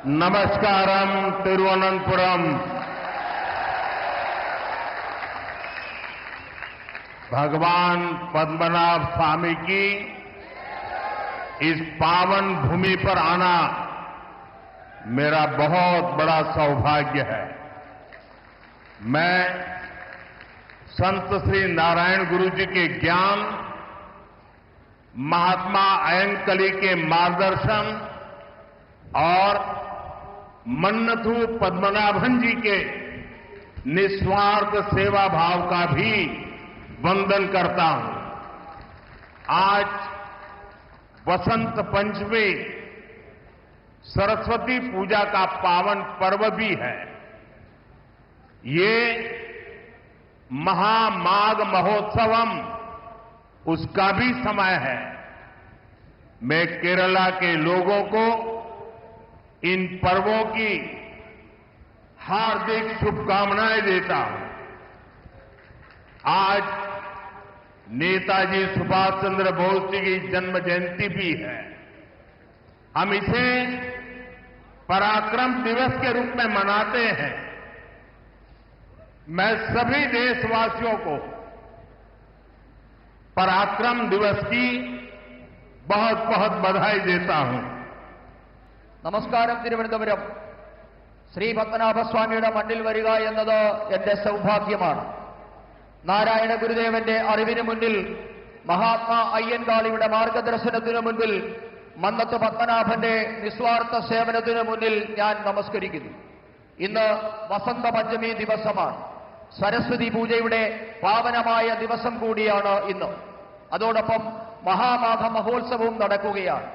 नमस्कारम तिरुवनंतपुरम। भगवान पद्मनाभ स्वामी की इस पावन भूमि पर आना मेरा बहुत बड़ा सौभाग्य है। मैं संत श्री नारायण गुरु जी के ज्ञान, महात्मा अयंकली के मार्गदर्शन और मन्नथु पद्मनाभन जी के निस्वार्थ सेवा भाव का भी वंदन करता हूं। आज वसंत पंचमी सरस्वती पूजा का पावन पर्व भी है। ये महामाघ महोत्सवम उसका भी समय है। मैं केरला के लोगों को इन पर्वों की हार्दिक शुभकामनाएं देता हूं। आज नेताजी सुभाष चंद्र बोस जी की जन्म जयंती भी है। हम इसे पराक्रम दिवस के रूप में मनाते हैं। मैं सभी देशवासियों को पराक्रम दिवस की बहुत बहुत बधाई देता हूं। നമസ്കാരം. തിരുവനന്തപുരം ശ്രീ പത്മനാഭസ്വാമിയുടെ മണ്ണിൽ വരിക എന്നത് എന്റെ സൗഭാഗ്യമാണ്. നാരായണ ഗുരുദേവന്റെ അറിവിന് മുന്നിൽ, മഹാത്മാ അയ്യൻകാളിയുടെ മാർഗദർശനത്തിനു മുൻപിൽ, മന്നത്ത് പത്മനാഭന്റെ നിസ്വാർത്ഥ സേവനത്തിനു മുന്നിൽ ഞാൻ നമസ്കരിക്കുന്നു. ഇന്ന് വസന്ത പഞ്ചമി ദിവസമാണ്. സരസ്വതി പൂജയുടെ പാവനമായ ദിവസം കൂടിയാണ് ഇന്ന്. അതോടൊപ്പം മഹാമാഘ മഹോത്സവവും നടക്കുകയാണ്.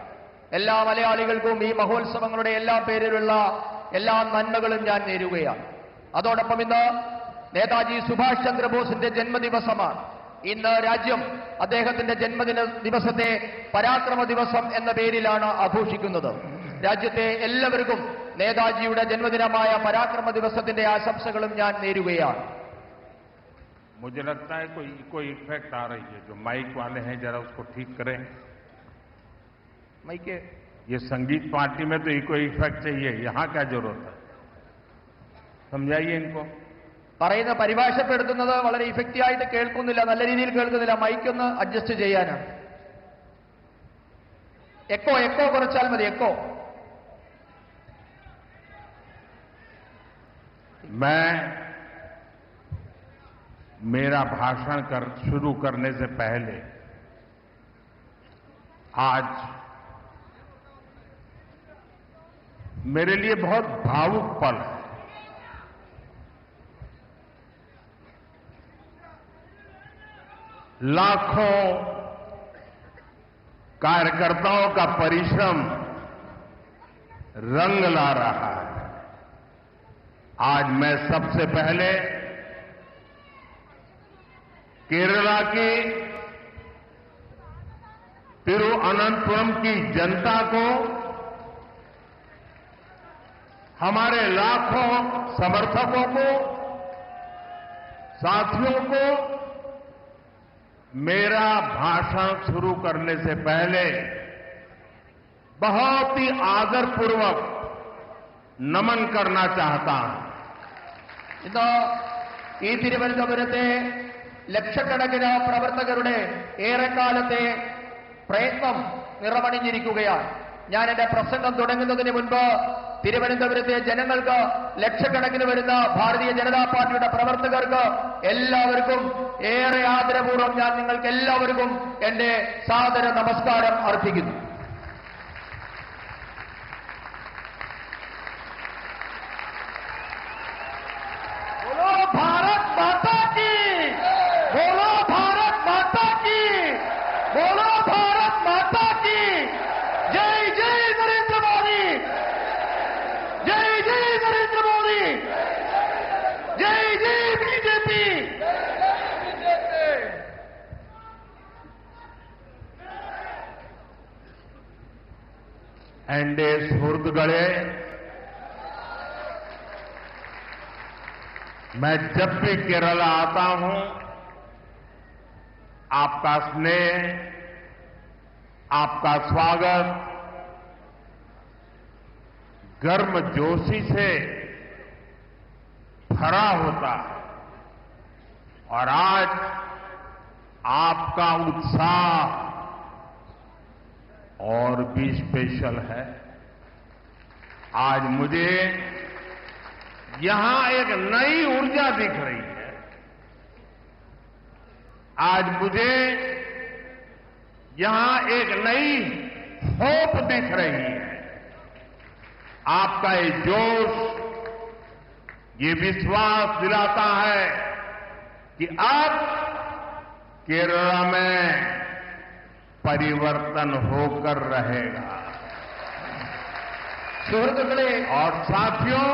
എല്ലാ മലയാളികൾക്കും ഈ മഹോത്സവങ്ങളുടെ എല്ലാ പേരിലുള്ള എല്ലാ നന്മകളും ഞാൻ നേരുകയാണ്. അതോടൊപ്പം ഇന്ന് നേതാജി സുഭാഷ് ചന്ദ്രബോസിന്റെ ജന്മദിവസമാണ്. ഇന്ന് രാജ്യം അദ്ദേഹത്തിന്റെ ജന്മദിന ദിവസത്തെ പരാക്രമ ദിവസം എന്ന പേരിലാണ് ആഘോഷിക്കുന്നത്. രാജ്യത്തെ എല്ലാവർക്കും നേതാജിയുടെ ജന്മദിനമായ പരാക്രമ ദിവസത്തിന്റെ ആശംസകളും ഞാൻ നേരുകയാണ്. मुझे लगता है कोई इफेक्ट आ रही है। जो माइक वाले हैं जरा उसको ठीक करें। മൈക്ക് ये संगीत पार्टी में तो इको इफेक्ट चाहिए, यहां क्या जरूरत है? समझाइए इनको। പറയുന്ന പരിഭാഷപ്പെടുത്തുന്നത് വളരെ ഇഫക്റ്റീവ് ആയിട്ട് കേൾക്കുന്നില്ല, നല്ല രീതിയിൽ കേൾക്കുന്നില്ല. മൈക്ക് ഒന്ന് അഡ്ജസ്റ്റ് ചെയ്യാനാണ്. എക്കോ കുറച്ചാൽ മതി. എക്കോ. मैं मेरा भाषण शुरू करने से पहले आज मेरे लिए बहुत भावुक पल है। लाखों कार्यकर्ताओं का परिश्रम रंग ला रहा है। आज मैं सबसे पहले केरला की तिरुअनंतपुरम की जनता को, हमारे लाखों समर्थकों को, साथियों को मेरा भाषण शुरू करने से पहले बहुत ही आदरपूर्वक नमन करना चाहता हूं। ഇന്ന് ഈ തിരുവനന്തപുരത്തെ ലക്ഷക്കണക്കിന് പ്രവർത്തകരുടെ ഏറെക്കാലത്തെ പ്രയത്നം നിറമണിഞ്ഞിരിക്കുകയാണ്. ഞാൻ എന്റെ പ്രസംഗം തുടങ്ങുന്നതിന് മുൻപ് തിരുവനന്തപുരത്തെ ജനങ്ങൾക്ക്, ലക്ഷക്കണക്കിന് വരുന്ന ഭാരതീയ ജനതാ പാർട്ടിയുടെ പ്രവർത്തകർക്ക് എല്ലാവർക്കും ഏറെ ആദരപൂർവ്വം ഞാൻ നിങ്ങൾക്ക് എല്ലാവർക്കും എന്റെ സാദര നമസ്കാരം അർപ്പിക്കുന്നു. बोलो भारत माता की, बोलो भारत माता की, बोलो भारत माता की। जय जय नरेंद्र मोदी, जय जय नरेंद्र मोदी, जय जय बीजेपी। एंडे सुहृदगणे, मैं जब भी केरला आता हूं, आपका स्नेह, आपका स्वागत गर्मजोशी से भरा होता है और आज आपका उत्साह और भी स्पेशल है। आज मुझे यहां एक नई ऊर्जा दिख रही है। आज मुझे यहां एक नई होप दिख रही है। आपका ये जोश, ये विश्वास दिलाता है कि अब केरला में परिवर्तन होकर रहेगा। സുഹൃത്തുക്കളെ, और साथियों,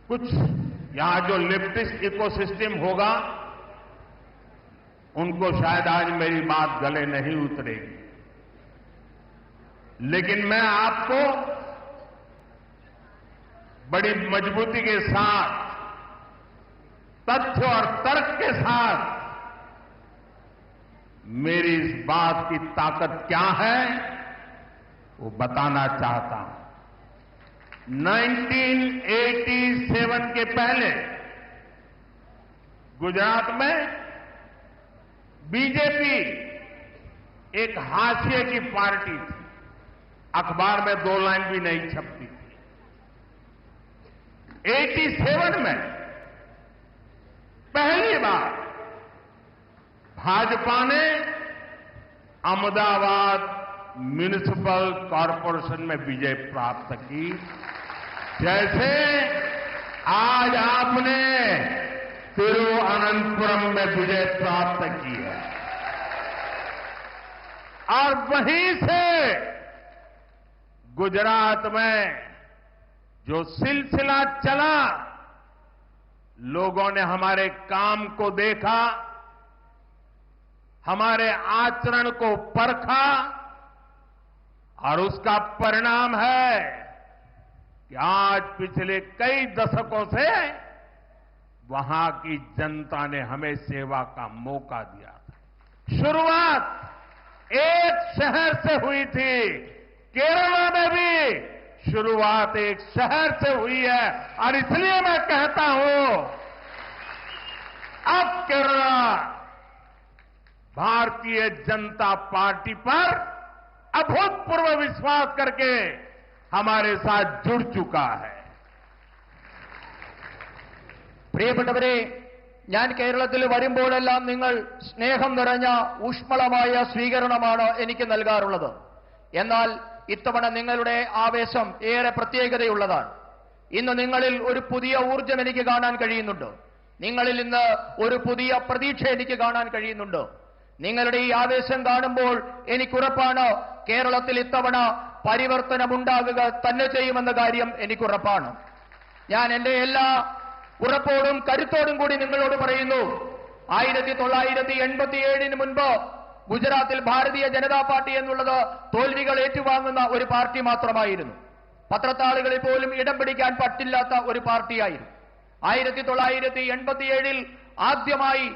कुछ यहां जो लेफ्टिस्ट इकोसिस्टम होगा उनको शायद आज मेरी बात गले नहीं उतरेगी, लेकिन मैं आपको बड़ी मजबूती के साथ, तथ्य और तर्क के साथ मेरी इस बात की ताकत क्या है वो बताना चाहता हूं। 1987 के पहले गुजरात में बीजेपी एक हाशिए की पार्टी थी, अखबार में 2 लाइन भी नहीं छपती थी। 87 में पहली बार भाजपा ने अहमदाबाद म्युनिसिपल कॉरपोरेशन में विजय प्राप्त की, जैसे आज आपने तिरुवनंतपुरम में विजय प्राप्त की है। और वहीं से गुजरात में जो सिलसिला चला, लोगों ने हमारे काम को देखा, हमारे आचरण को परखा और उसका परिणाम है कि आज पिछले कई दशकों से वहां की जनता ने हमें सेवा का मौका दिया था। शुरुआत एक शहर से हुई थी, केरला में भी शुरुआत एक शहर से हुई है, और इसलिए मैं कहता हूं अब केरला भारतीय जनता पार्टी पर अभूतपूर्व विश्वास करके हमारे साथ जुड़ चुका है। പ്രിയപ്പെട്ടവരെ, ഞാൻ കേരളത്തിൽ വരുമ്പോഴെല്ലാം നിങ്ങൾ സ്നേഹം നിറഞ്ഞ ഊഷ്മളമായ സ്വീകരണമാണ് എനിക്ക് നൽകാറുള്ളത്. എന്നാൽ ഇത്തവണ നിങ്ങളുടെ ആവേശം ഏറെ പ്രത്യേകതയുള്ളതാണ്. ഇന്ന് നിങ്ങളിൽ ഒരു പുതിയ ഊർജ്ജം എനിക്ക് കാണാൻ കഴിയുന്നുണ്ട്. നിങ്ങളിൽ ഇന്ന് ഒരു പുതിയ പ്രതീക്ഷ എനിക്ക് കാണാൻ കഴിയുന്നുണ്ട്. നിങ്ങളുടെ ഈ ആവേശം കാണുമ്പോൾ എനിക്കുറപ്പാണ് കേരളത്തിൽ ഇത്തവണ പരിവർത്തനമുണ്ടാകുക തന്നെ ചെയ്യുമെന്ന കാര്യം എനിക്കുറപ്പാണ്. ഞാൻ എന്റെ എല്ലാ ഉറപ്പോടും കരുത്തോടും കൂടി നിങ്ങളോട് പറയുന്നു, 1987 മുൻപ് ഗുജറാത്തിൽ ഭാരതീയ ജനതാ പാർട്ടി എന്നുള്ളത് തോൽവികൾ ഏറ്റുവാങ്ങുന്ന ഒരു പാർട്ടി മാത്രമായിരുന്നു. പത്രത്താളുകളിൽ പോലും ഇടം പിടിക്കാൻ പറ്റില്ലാത്ത ഒരു പാർട്ടിയായിരുന്നു. 1987 ആദ്യമായി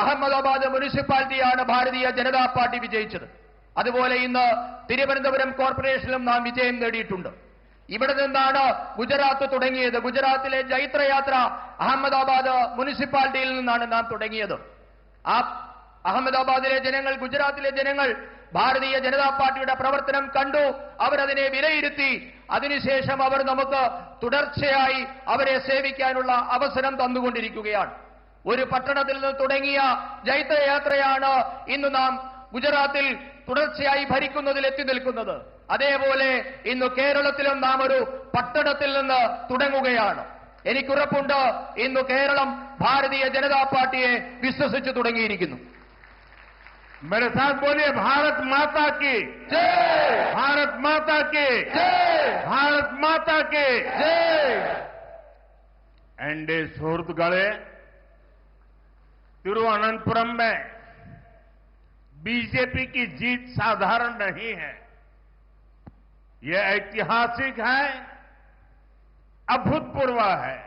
അഹമ്മദാബാദ് മുനിസിപ്പാലിറ്റിയാണ് ഭാരതീയ ജനതാ പാർട്ടി വിജയിച്ചത്. അതുപോലെ ഇന്ന് തിരുവനന്തപുരം കോർപ്പറേഷനിലും നാം വിജയം നേടിയിട്ടുണ്ട്. ഇവിടെ നിന്നാണ് ഗുജറാത്ത് തുടങ്ങിയത്. ഗുജറാത്തിലെ ജൈത്രയാത്ര അഹമ്മദാബാദ് മുനിസിപ്പാലിറ്റിയിൽ നിന്നാണ് നാം തുടങ്ങിയത്. ആ അഹമ്മദാബാദിലെ ജനങ്ങൾ, ഗുജറാത്തിലെ ജനങ്ങൾ ഭാരതീയ ജനതാ പാർട്ടിയുടെ പ്രവർത്തനം കണ്ടു, അവരതിനെ വിലയിരുത്തി. അതിനുശേഷം അവർ നമുക്ക് തുടർച്ചയായി അവരെ സേവിക്കാനുള്ള അവസരം തന്നുകൊണ്ടിരിക്കുകയാണ്. ഒരു പട്ടണത്തിൽ നിന്ന് തുടങ്ങിയ ജൈത്രയാത്രയാണ് ഇന്ന് നാം ഗുജറാത്തിൽ തുടർച്ചയായി ഭരിക്കുന്നതിൽ എത്തി നിൽക്കുന്നത്. അതേപോലെ ഇന്ന് കേരളത്തിലും നാം ഒരു പട്ടണത്തിൽ നിന്ന് തുടങ്ങുകയാണ്. എനിക്കുറപ്പുണ്ട് ഇന്ന് കേരളം ഭാരതീയ ജനതാ പാർട്ടിയെ വിശ്വസിച്ചു തുടങ്ങിയിരിക്കുന്നു. मेरे साथ बोलिए, भारत माता की ജയ്, भारत माता की ജയ്, भारत माता की ജയ്. एनडीए സുഹൃത്തുക്കളെ, तिरुवनंतपुरम में बीजेपी की जीत साधारण नहीं है, यह ऐतिहासिक है, अभूतपूर्व है।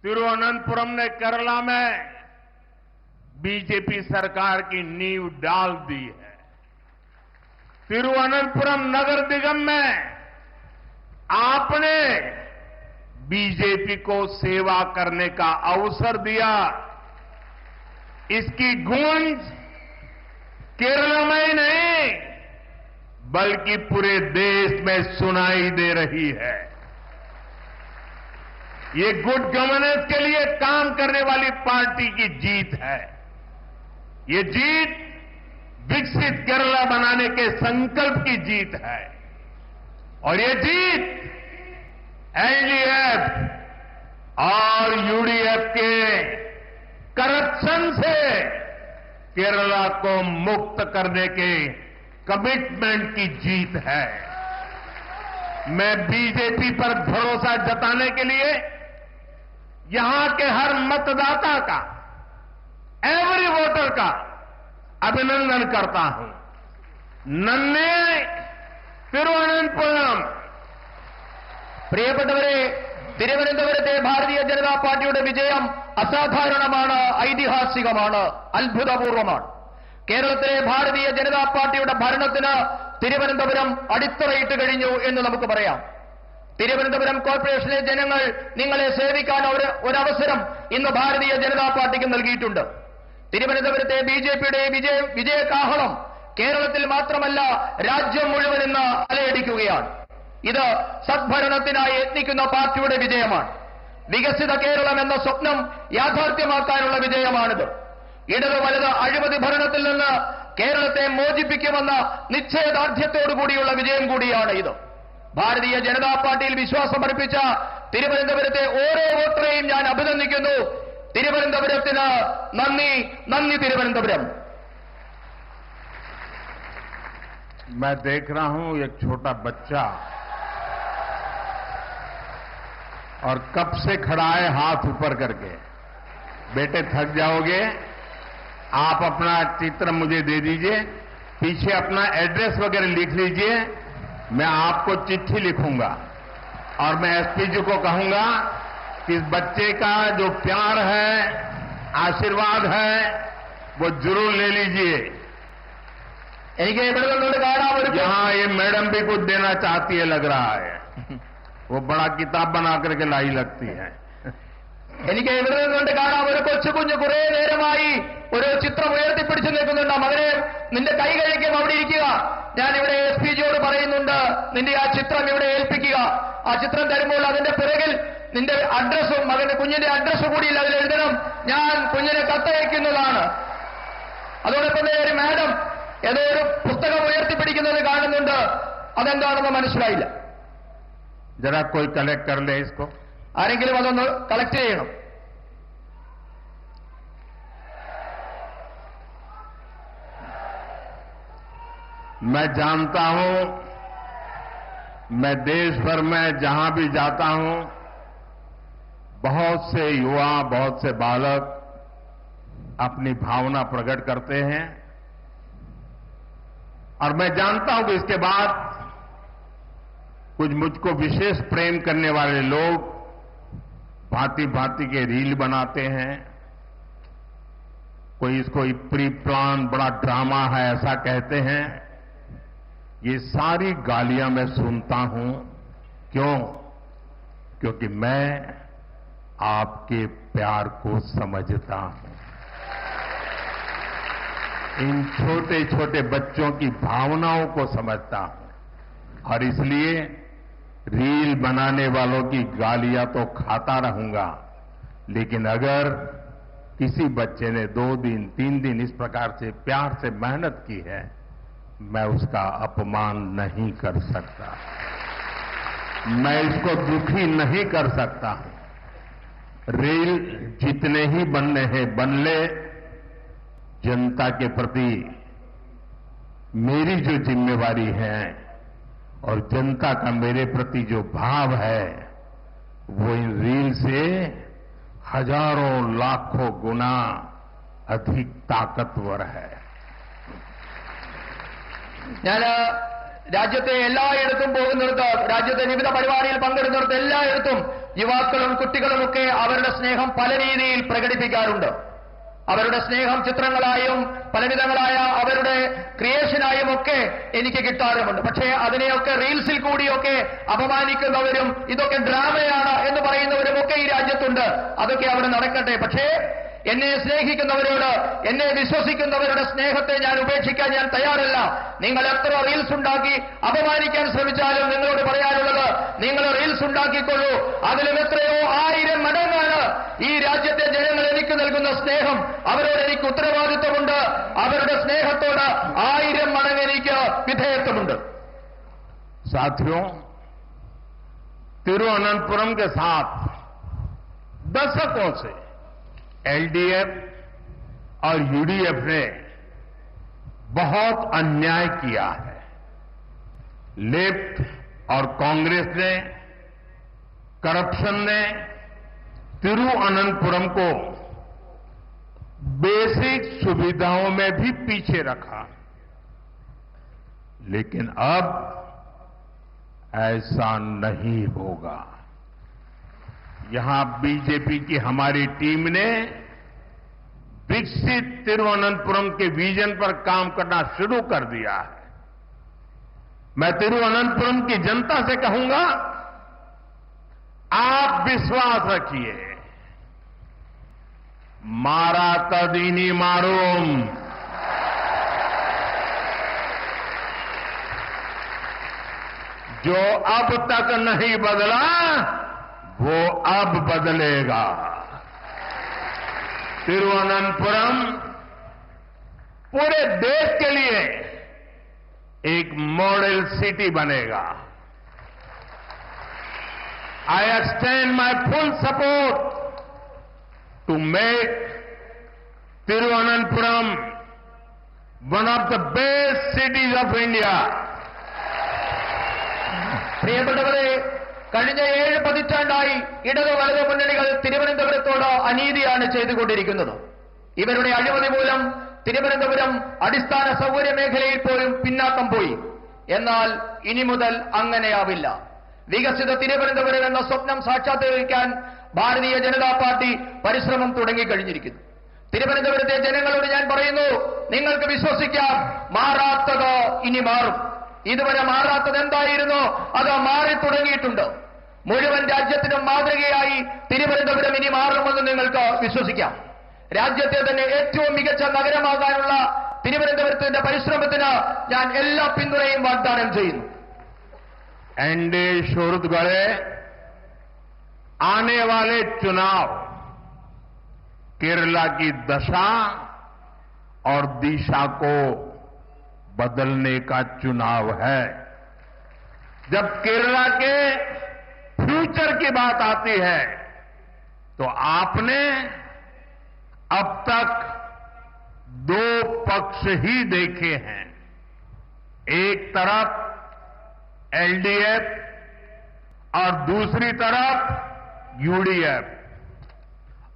तिरुवनंतपुरम ने केरला में बीजेपी सरकार की नींव डाल दी है। तिरुवनंतपुरम नगर निगम में आपने बीजेपी को सेवा करने का अवसर दिया। इसकी गूंज केरल में ही नहीं बल्कि पूरे देश में सुनाई दे रही है। ये गुड गवर्नेंस के लिए काम करने वाली पार्टी की जीत है। ये जीत विकसित केरला बनाने के संकल्प की जीत है और ये जीत एलडीएफ और यूडीएफ के करप्शन से केरला को मुक्त करने के कमिटमेंट की जीत है। मैं बीजेपी पर भरोसा जताने के लिए यहां के हर मतदाता का, एवरी वोटर का अभिनंदन करता हूं। नन्हे തിരുവനന്തപുരം പ്രിയപ്പെട്ടവരെ, തിരുവനന്തപുരത്തെ ഭാരതീയ ജനതാ പാർട്ടിയുടെ വിജയം അസാധാരണമാണ്, ഐതിഹാസികമാണ്, അത്ഭുതപൂർവമാണ്. കേരളത്തിലെ ഭാരതീയ ജനതാ പാർട്ടിയുടെ ഭരണത്തിന് തിരുവനന്തപുരം അടിത്തറയിട്ട് കഴിഞ്ഞു എന്ന് നമുക്ക് പറയാം. തിരുവനന്തപുരം കോർപ്പറേഷനിലെ ജനങ്ങൾ നിങ്ങളെ സേവിക്കാൻ ഒരവസരം ഇന്ന് ഭാരതീയ ജനതാ പാർട്ടിക്ക് നൽകിയിട്ടുണ്ട്. തിരുവനന്തപുരത്തെ ബിജെപിയുടെ വിജയകാഹളം കേരളത്തിൽ മാത്രമല്ല രാജ്യം മുഴുവൻ ഇന്ന് അലയടിക്കുകയാണ്. ഇത് സദ്ഭരണത്തിനായി യത്നിക്കുന്ന പാർട്ടിയുടെ വിജയമാണ്. വികസിത കേരളം എന്ന സ്വപ്നം യാഥാർത്ഥ്യമാക്കാനുള്ള വിജയമാണിത്. ഇടത് വലത് അഴിമതി ഭരണത്തിൽ നിന്ന് കേരളത്തെ മോചിപ്പിക്കുമെന്ന നിശ്ചയദാർഢ്യത്തോടുകൂടിയുള്ള വിജയം കൂടിയാണ് ഇത്. ഭാരതീയ ജനതാ പാർട്ടിയിൽ വിശ്വാസമർപ്പിച്ച തിരുവനന്തപുരത്തെ ഓരോ വോട്ടറെയും ഞാൻ അഭിനന്ദിക്കുന്നു. തിരുവനന്തപുരത്തിന് നന്ദി, നന്ദി തിരുവനന്തപുരം. मैं देख रहा हूं एक छोटा बच्चा और कब से खड़ा है हाथ ऊपर करके। बेटे थक जाओगे, आप अपना चित्र मुझे दे दीजिए, पीछे अपना एड्रेस वगैरह लिख लीजिए, मैं आपको चिट्ठी लिखूंगा और मैं एसपी जी को कहूंगा कि इस बच्चे का जो प्यार है, आशीर्वाद है, वो जरूर ले लीजिए. यहाँ ये मैडम भी कुछ देना चाहती है लग रहा है. वो बड़ा किताब बना करके लाई लगती है. എനിക്ക് ഇവിടെ നിന്നുകൊണ്ട് കാണാം, ഒരു കൊച്ചുകുഞ്ഞ് കുറെ നേരമായി ഒരു ചിത്രം ഉയർത്തിപ്പിടിച്ചു നിൽക്കുന്നുണ്ട്. മകനെ, നിന്റെ കൈ കഴിക്കും, അവിടെ ഇരിക്കുക. ഞാൻ ഇവിടെ എസ് പി ജിയോട് പറയുന്നുണ്ട്, നിന്റെ ആ ചിത്രം ഇവിടെ ഏൽപ്പിക്കുക. ആ ചിത്രം തരുമ്പോൾ അതിന്റെ പിറകിൽ നിന്റെ അഡ്രസ്സും മകന്റെ കുഞ്ഞിന്റെ അഡ്രസ്സും കൂടി അതിൽ എഴുതണം. ഞാൻ കുഞ്ഞിനെ കത്തയക്കുന്നതാണ്. അതോടൊപ്പം തന്നെ ഒരു മാഡം ഏതോ ഒരു പുസ്തകം ഉയർത്തിപ്പിടിക്കുന്നത് കാണുന്നുണ്ട്. അതെന്താണെന്ന് മനസ്സിലായില്ല. जरा कोई कलेक्ट कर ले इसको. ആരെങ്കിലും അതൊന്ന് കളക്ട് ചെയ്യണം. मैं जानता हूं, मैं देश भर में जहां भी जाता हूं, बहुत से युवा, बहुत से बालक अपनी भावना प्रकट करते हैं और मैं जानता हूं कि इसके बाद कुछ मुझको विशेष प्रेम करने वाले लोग भांति भांति के रील बनाते हैं. कोई इसको प्री प्लान बड़ा ड्रामा है ऐसा कहते हैं. ये सारी गालियां मैं सुनता हूं. क्यों? क्योंकि मैं आपके प्यार को समझता हूं. इन छोटे छोटे बच्चों की भावनाओं को समझता हूं और इसलिए रील बनाने वालों की गालियां तो खाता रहूंगा, लेकिन अगर किसी बच्चे ने 2 दिन 3 दिन इस प्रकार से प्यार से मेहनत की है, मैं उसका अपमान नहीं कर सकता, मैं इसको दुखी नहीं कर सकता हूं. रील जितने ही बनने हैं बन ले. जनता के प्रति मेरी जो जिम्मेवारी है और जनता का मेरे प्रति जो भाव है, वो इन रील से हजारों लाखों गुना अधिक ताकतवर है. ഞാൻ രാജ്യത്തെ എല്ലായിടത്തും പോകുന്നിടത്ത്, രാജ്യത്തെ വിവിധ പരിപാടിയിൽ പങ്കെടുക്കുന്നിടത്ത് എല്ലായിടത്തും യുവാക്കളും കുട്ടികളുമൊക്കെ അവരുടെ സ്നേഹം പല രീതിയിൽ പ്രകടിപ്പിക്കാറുണ്ട്. അവരുടെ സ്നേഹം ചിത്രങ്ങളായും പലവിധങ്ങളായ അവരുടെ ക്രിയേഷനായും അഭിപ്രായമൊക്കെ എനിക്ക് കിട്ടാറുമുണ്ട്. പക്ഷേ അതിനെയൊക്കെ റീൽസിൽ കൂടിയൊക്കെ അപമാനിക്കുന്നവരും ഇതൊക്കെ ഡ്രാമയാണ് എന്ന് പറയുന്നവരുമൊക്കെ ഈ രാജ്യത്തുണ്ട്. അതൊക്കെ അവിടെ നടക്കട്ടെ. പക്ഷേ എന്നെ സ്നേഹിക്കുന്നവരോട്, എന്നെ വിശ്വസിക്കുന്നവരുടെ സ്നേഹത്തെ ഞാൻ ഉപേക്ഷിക്കാൻ ഞാൻ തയ്യാറല്ല. നിങ്ങൾ എത്ര റീൽസ് ഉണ്ടാക്കി അപമാനിക്കാൻ ശ്രമിച്ചാലും നിങ്ങളോട് പറയാനുള്ളത്, നിങ്ങൾ റീൽസ് ഉണ്ടാക്കിക്കൊള്ളൂ. അതിലും എത്രയോ 1000 മടങ്ങാണ് ഈ രാജ്യത്തെ ജനങ്ങൾ എനിക്ക് നൽകുന്ന സ്നേഹം. അവരോട് എനിക്ക് ഉത്തരവാദിത്വമുണ്ട്. അവരുടെ സ്നേഹത്തോട് 1000 മടങ്ങ് എനിക്ക് വിധേയത്വമുണ്ട്. साथियों, तिरुवनंतपुरम के साथ दशकों से एलडीएफ और यूडीएफ ने बहुत अन्याय किया है. लेफ्ट और कांग्रेस ने, करप्शन ने तिरुवनंतपुरम को बेसिक सुविधाओं में भी पीछे रखा. लेकिन अब ऐसा नहीं होगा. यहां बीजेपी की हमारी टीम ने विकसित तिरुवनंतपुरम के विजन पर काम करना शुरू कर दिया है. मैं तिरुवनंतपुरम की जनता से कहूंगा, आप विश्वास रखिए. मारा तदीनी मारूम. जो अब तक नहीं बदला वो अब बदलेगा. तिरुवनंतपुरम पूरे देश के लिए एक मॉडल सिटी बनेगा. I extend my full support to make Thiruvananthapuram one of the best cities of India. പ്രിയപ്പെട്ടവരെ, കഴിഞ്ഞ 7 പതിറ്റാണ്ടായി ഇടത് വലത് മുന്നണികൾ തിരുവനന്തപുരത്തോട് അനീതിയാണ് ചെയ്തുകൊണ്ടിരിക്കുന്നത്. ഇവരുടെ അഴിമതി മൂലം തിരുവനന്തപുരം അടിസ്ഥാന സൗകര്യ മേഖലയിൽ പോലും പിന്നാക്കം പോയി. എന്നാൽ ഇനി മുതൽ അങ്ങനെയാവില്ല. വികസിത തിരുവനന്തപുരം എന്ന സ്വപ്നം സാക്ഷാത്കരിക്കാൻ ഭാരതീയ ജനതാ പാർട്ടി പരിശ്രമം തുടങ്ങിക്കഴിഞ്ഞിരിക്കുന്നു. തിരുവനന്തപുരത്തെ ജനങ്ങളോട് ഞാൻ പറയുന്നു, നിങ്ങൾക്ക് വിശ്വസിക്കാം, മാറാത്തത് ഇനി മാറും. ഇതുവരെ മാറാത്തത് എന്തായിരുന്നു, അത് മാറി തുടങ്ങിയിട്ടുണ്ട്. മുഴുവൻ രാജ്യത്തിനും മാതൃകയായി തിരുവനന്തപുരം ഇനി മാറുമെന്ന് നിങ്ങൾക്ക് വിശ്വസിക്കാം. രാജ്യത്തെ തന്നെ ഏറ്റവും മികച്ച നഗരമാകാനുള്ള തിരുവനന്തപുരത്തിന്റെ പരിശ്രമത്തിന് ഞാൻ എല്ലാ പിന്തുണയും വാഗ്ദാനം ചെയ്യുന്നു. एनडीए शोरुत गढ़े आने वाले चुनाव केरला की दशा और दिशा को बदलने का चुनाव है. जब केरला के फ्यूचर की बात आती है तो आपने अब तक 2 पक्ष ही देखे हैं. एक तरफ एलडीएफ और दूसरी तरफ यूडीएफ,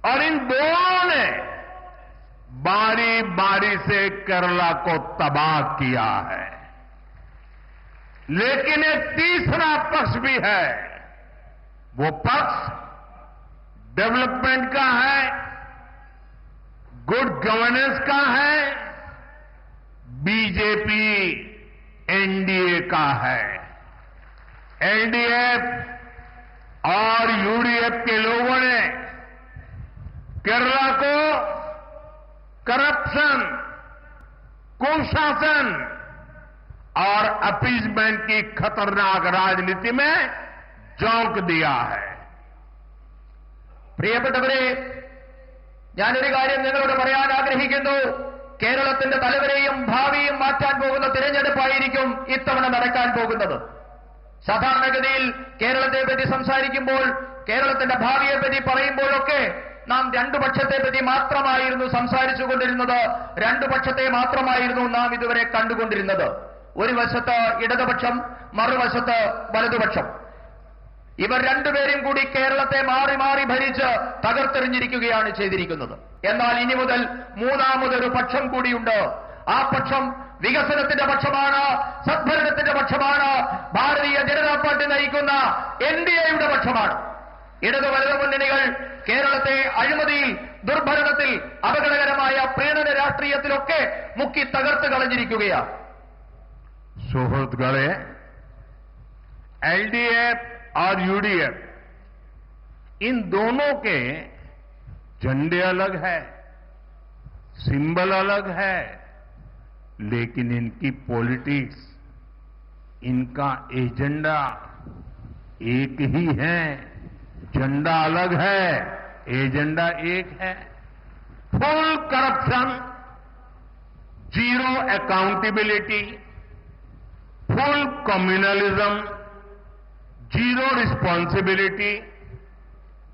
और इन दोनों ने बारी बारी से केरला को तबाह किया है. लेकिन एक तीसरा पक्ष भी है. वो पक्ष डेवलपमेंट का है, गुड गवर्नेंस का है, बीजेपी एनडीए का है. एलडीएफ और यूडीएफ के लोगों ने केरला को करप्शन, कुशासन और अपीजमेंट की खतरनाक राजनीति में झोंक दिया है. പ്രിയപ്പെട്ടവരെ, ഞാനൊരു കാര്യം നിങ്ങളോട് പറയാൻ ആഗ്രഹിക്കുന്നു. കേരളത്തിന്റെ തലവരെയും ഭാവിയും മാറ്റാൻ പോകുന്ന തിരഞ്ഞെടുപ്പായിരിക്കും ഇത്തവണ നടക്കാൻ പോകുന്നത്. സാധാരണഗതിയിൽ കേരളത്തെ പറ്റി സംസാരിക്കുമ്പോൾ, കേരളത്തിന്റെ ഭാവിയെപ്പറ്റി പറയുമ്പോഴൊക്കെ നാം 2 പക്ഷത്തെപ്പറ്റി മാത്രമായിരുന്നു സംസാരിച്ചുകൊണ്ടിരുന്നത്. 2 പക്ഷത്തെ മാത്രമായിരുന്നു നാം ഇതുവരെ കണ്ടുകൊണ്ടിരുന്നത്. ഒരു വശത്ത് ഇടതുപക്ഷം, മറുവശത്ത് വലതുപക്ഷം. ഇവർ രണ്ടുപേരും കൂടി കേരളത്തെ മാറി മാറി ഭരിച്ച് തകർത്തെറിഞ്ഞിരിക്കുകയാണ് ചെയ്തിരിക്കുന്നത്. എന്നാൽ ഇനി മുതൽ മൂന്നാമതൊരു പക്ഷം കൂടിയുണ്ട്. ആ പക്ഷം വികസനത്തിന്റെ പക്ഷമാണ്, സദ്ഭരണത്തിന്റെ പക്ഷമാണ്, ഭാരതീയ ജനതാ പാർട്ടി നയിക്കുന്ന എൻഡിഎയുടെ പക്ഷമാണ്. ഇടതു വലതു മുന്നണികൾ കേരളത്തെ അഴിമതിയിൽ, ദുർഭരണത്തിൽ, അപകടകരമായ പ്രീണന രാഷ്ട്രീയത്തിലൊക്കെ മുക്കി തകർത്ത് കളഞ്ഞിരിക്കുകയാണ്. സുഹൃത്തുക്കളെ, एलडीएफ और यूडीएफ, इन दोनों के झंडे अलग है, सिंबल अलग है, लेकिन इनकी पॉलिटिक्स, इनका एजेंडा एक ही है। झंडा अलग है, एजेंडा एक है। Full corruption, zero accountability, full communalism, zero responsibility.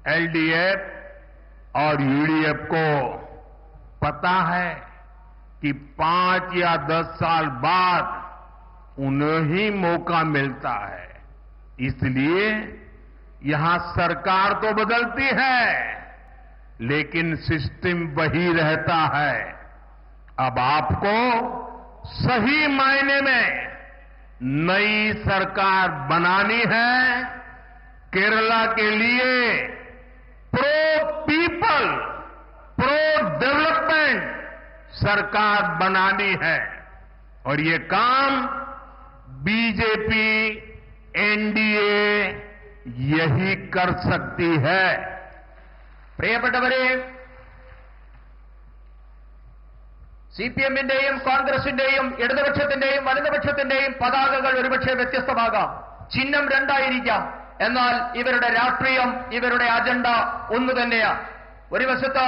LDF और यूडीएफ को पता है कि 5 या 10 साल बाद उन्हें ही मौका मिलता है, इसलिए यहां सरकार तो बदलती है, लेकिन सिस्टम वही रहता है। अब आपको सही मायने में नई सरकार बनानी है। केरला के लिए प्रो पीपल, प्रो डेवलपमेंट सरकार बनानी है, और ये काम बीजेपी, एनडीए यही कर सकती है। പ്രിയപ്പെട്ടവരെ, സിപിഎമ്മിന്റെയും കോൺഗ്രസിന്റെയും ഇടതുപക്ഷത്തിന്റെയും വലതുപക്ഷത്തിന്റെയും പതാകകൾ ഒരുപക്ഷെ വ്യത്യസ്തമാകാം, ചിഹ്നം രണ്ടായിരിക്കാം, എന്നാൽ ഇവരുടെ രാഷ്ട്രീയം, ഇവരുടെ അജണ്ട ഒന്നു തന്നെയാണ്. ഒരു വശത്ത്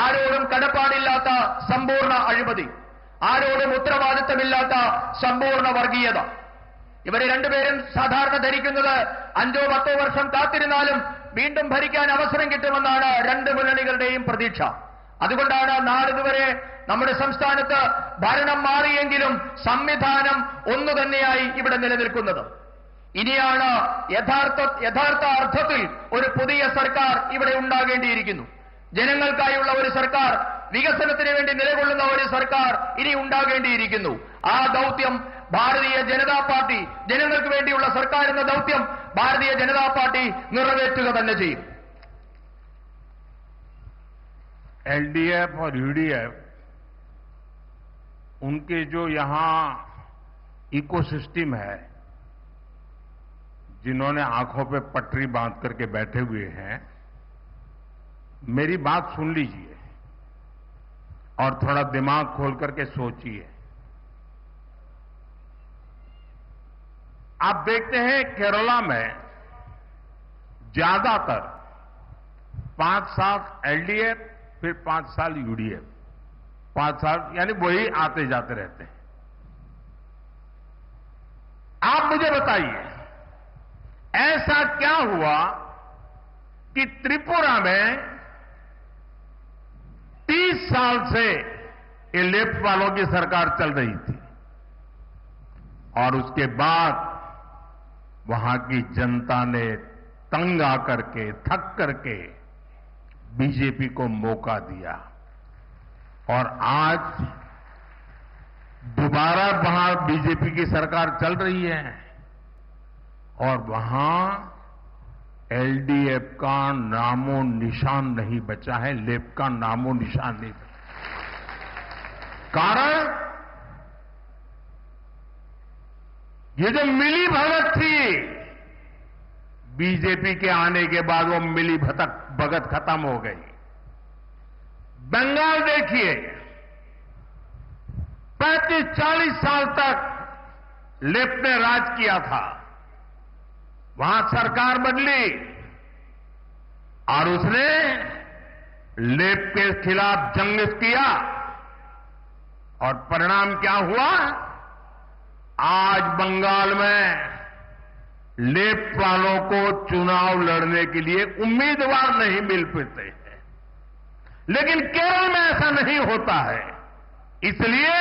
ആരോടും കടപ്പാടില്ലാത്ത സമ്പൂർണ്ണ അഴിമതി, ആരോടും ഉത്തരവാദിത്തമില്ലാത്ത സമ്പൂർണ്ണ വർഗീയത. ഇവരെ രണ്ടുപേരും സാധാരണ ധരിക്കുന്നത് 5-10 വർഷം കാത്തിരുന്നാലും വീണ്ടും ഭരിക്കാൻ അവസരം കിട്ടുമെന്നാണ് രണ്ട് മുന്നണികളുടെയും പ്രതീക്ഷ. അതുകൊണ്ടാണ് നാളിതുവരെ നമ്മുടെ സംസ്ഥാനത്ത് ഭരണം മാറിയെങ്കിലും സംവിധാനം ഒന്നു തന്നെയായി ഇവിടെ നിലനിൽക്കുന്നത്. ഇനിയാണ് യഥാർത്ഥ അർത്ഥത്തിൽ ഒരു പുതിയ സർക്കാർ ഇവിടെ ഉണ്ടാകേണ്ടിയിരിക്കുന്നു. ജനങ്ങൾക്കായുള്ള ഒരു സർക്കാർ, വികസനത്തിന് വേണ്ടി നിലകൊള്ളുന്ന ഒരു സർക്കാർ ഇനി ഉണ്ടാകേണ്ടിയിരിക്കുന്നു. ആ ദൗത്യം ഭാരതീയ ജനതാ പാർട്ടി, ജനങ്ങൾക്ക് വേണ്ടിയുള്ള സർക്കാർ എന്ന ദൗത്യം ഭാരതീയ ജനതാ പാർട്ടി നിറവേറ്റുക തന്നെ ചെയ്യും. एलडीएफ और यूडीएफ, उनके जो यहां इकोसिस्टम है, जिन्होंने आंखों पे पटरी बांध करके बैठे हुए हैं, मेरी बात सुन लीजिए और थोड़ा दिमाग खोल करके सोचिए। आप देखते हैं केरला में ज्यादातर 5 साल एलडीएफ, फिर 5 साल यूडीएफ, 5 साल यानी वही आते जाते रहते हैं। आप मुझे बताइए, ऐसा क्या हुआ कि त्रिपुरा में 30 साल से ये लेफ्ट वालों की सरकार चल रही थी, और उसके बाद वहां की जनता ने तंग आकर के, थक करके बीजेपी को मौका दिया, और आज दोबारा वहां बीजेपी की सरकार चल रही है, और वहां एलडीएफ का नामो निशान नहीं बचा है, लेफ्ट का नामो निशान नहीं बचा। कारण ये जो मिली भगत थी, बीजेपी के आने के बाद वो मिली भगत खत्म हो गई। बंगाल देखिए, 35-40 साल तक लेफ्ट ने राज किया था, वहां सरकार बदली और उसने लेफ्ट के खिलाफ जंग किया, और परिणाम क्या हुआ? आज बंगाल में लेफ्ट वालों को चुनाव लड़ने के लिए उम्मीदवार नहीं मिल पाते हैं। लेकिन केरल में ऐसा नहीं होता है, इसलिए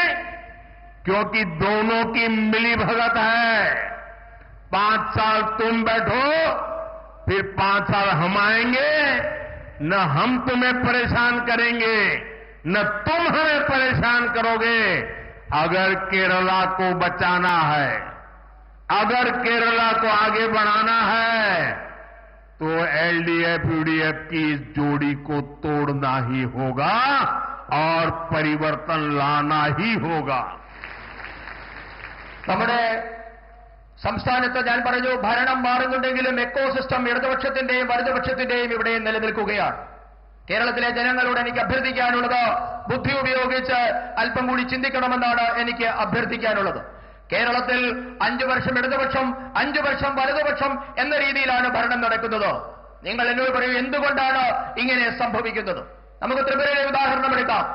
क्योंकि दोनों की मिलीभगत है। 5 साल तुम बैठो, फिर 5 साल हम आएंगे, न हम तुम्हें परेशान करेंगे, न तुम हमें परेशान करोगे। अगर केरला को बचाना है, अगर केरला को आगे बढ़ाना है, तो एलडीएफ यूडीएफ की इस जोड़ी को तोड़ना ही होगा और परिवर्तन लाना ही होगा। നമ്മുടെ സംസ്ഥാനത്ത് ഞാൻ പറഞ്ഞു ഭരണം മാറുന്നുണ്ടെങ്കിലും എക്കോസിസ്റ്റം ഇടതുപക്ഷത്തിന്റെയും വലതുപക്ഷത്തിന്റെയും ഇവിടെ നിലനിൽക്കുകയാണ്. കേരളത്തിലെ ജനങ്ങളോട് എനിക്ക് അഭ്യർത്ഥിക്കാനുള്ളത് ബുദ്ധി ഉപയോഗിച്ച് അല്പം കൂടി ചിന്തിക്കണമെന്നാണ് എനിക്ക് അഭ്യർത്ഥിക്കാനുള്ളത്. കേരളത്തിൽ 5 വർഷം ഇടതുപക്ഷം 5 വർഷം വലതുപക്ഷം എന്ന രീതിയിലാണ് ഭരണം നടക്കുന്നത്. നിങ്ങൾ എന്നോട് പറയൂ, എന്തുകൊണ്ടാണ് ഇങ്ങനെ സംഭവിക്കുന്നത്? നമുക്ക് ത്രിപുരയിലെ ഉദാഹരണം എടുക്കാം.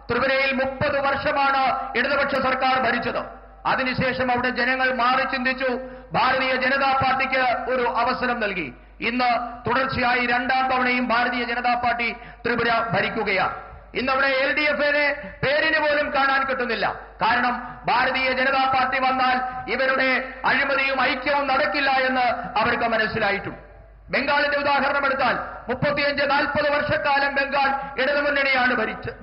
ത്രിപുരയിൽ 30 വർഷമാണ് ഇടതുപക്ഷ സർക്കാർ ഭരിച്ചത്. അതിനുശേഷം അവിടെ ജനങ്ങൾ മാറി ചിന്തിച്ചു. ഭാരതീയ ജനതാ പാർട്ടിക്ക് ഒരു അവസരം നൽകി. ഇന്ന് തുടർച്ചയായി 2ാം തവണയും ഭാരതീയ ജനതാ പാർട്ടി ത്രിപുര ഭരിക്കുകയാണ്. ഇന്നവിടെ LDFനെ പേരിന് പോലും കാണാൻ കിട്ടുന്നില്ല. കാരണം ഭാരതീയ ജനതാ പാർട്ടി വന്നാൽ ഇവരുടെ അഴിമതിയും ഐക്യവും നടക്കില്ല എന്ന് അവർക്ക് മനസ്സിലായിട്ടുണ്ട്. ബംഗാളിന്റെ ഉദാഹരണം എടുത്താൽ 35-40 വർഷക്കാലം ബംഗാൾ ഇടതുമുന്നണിയാണ്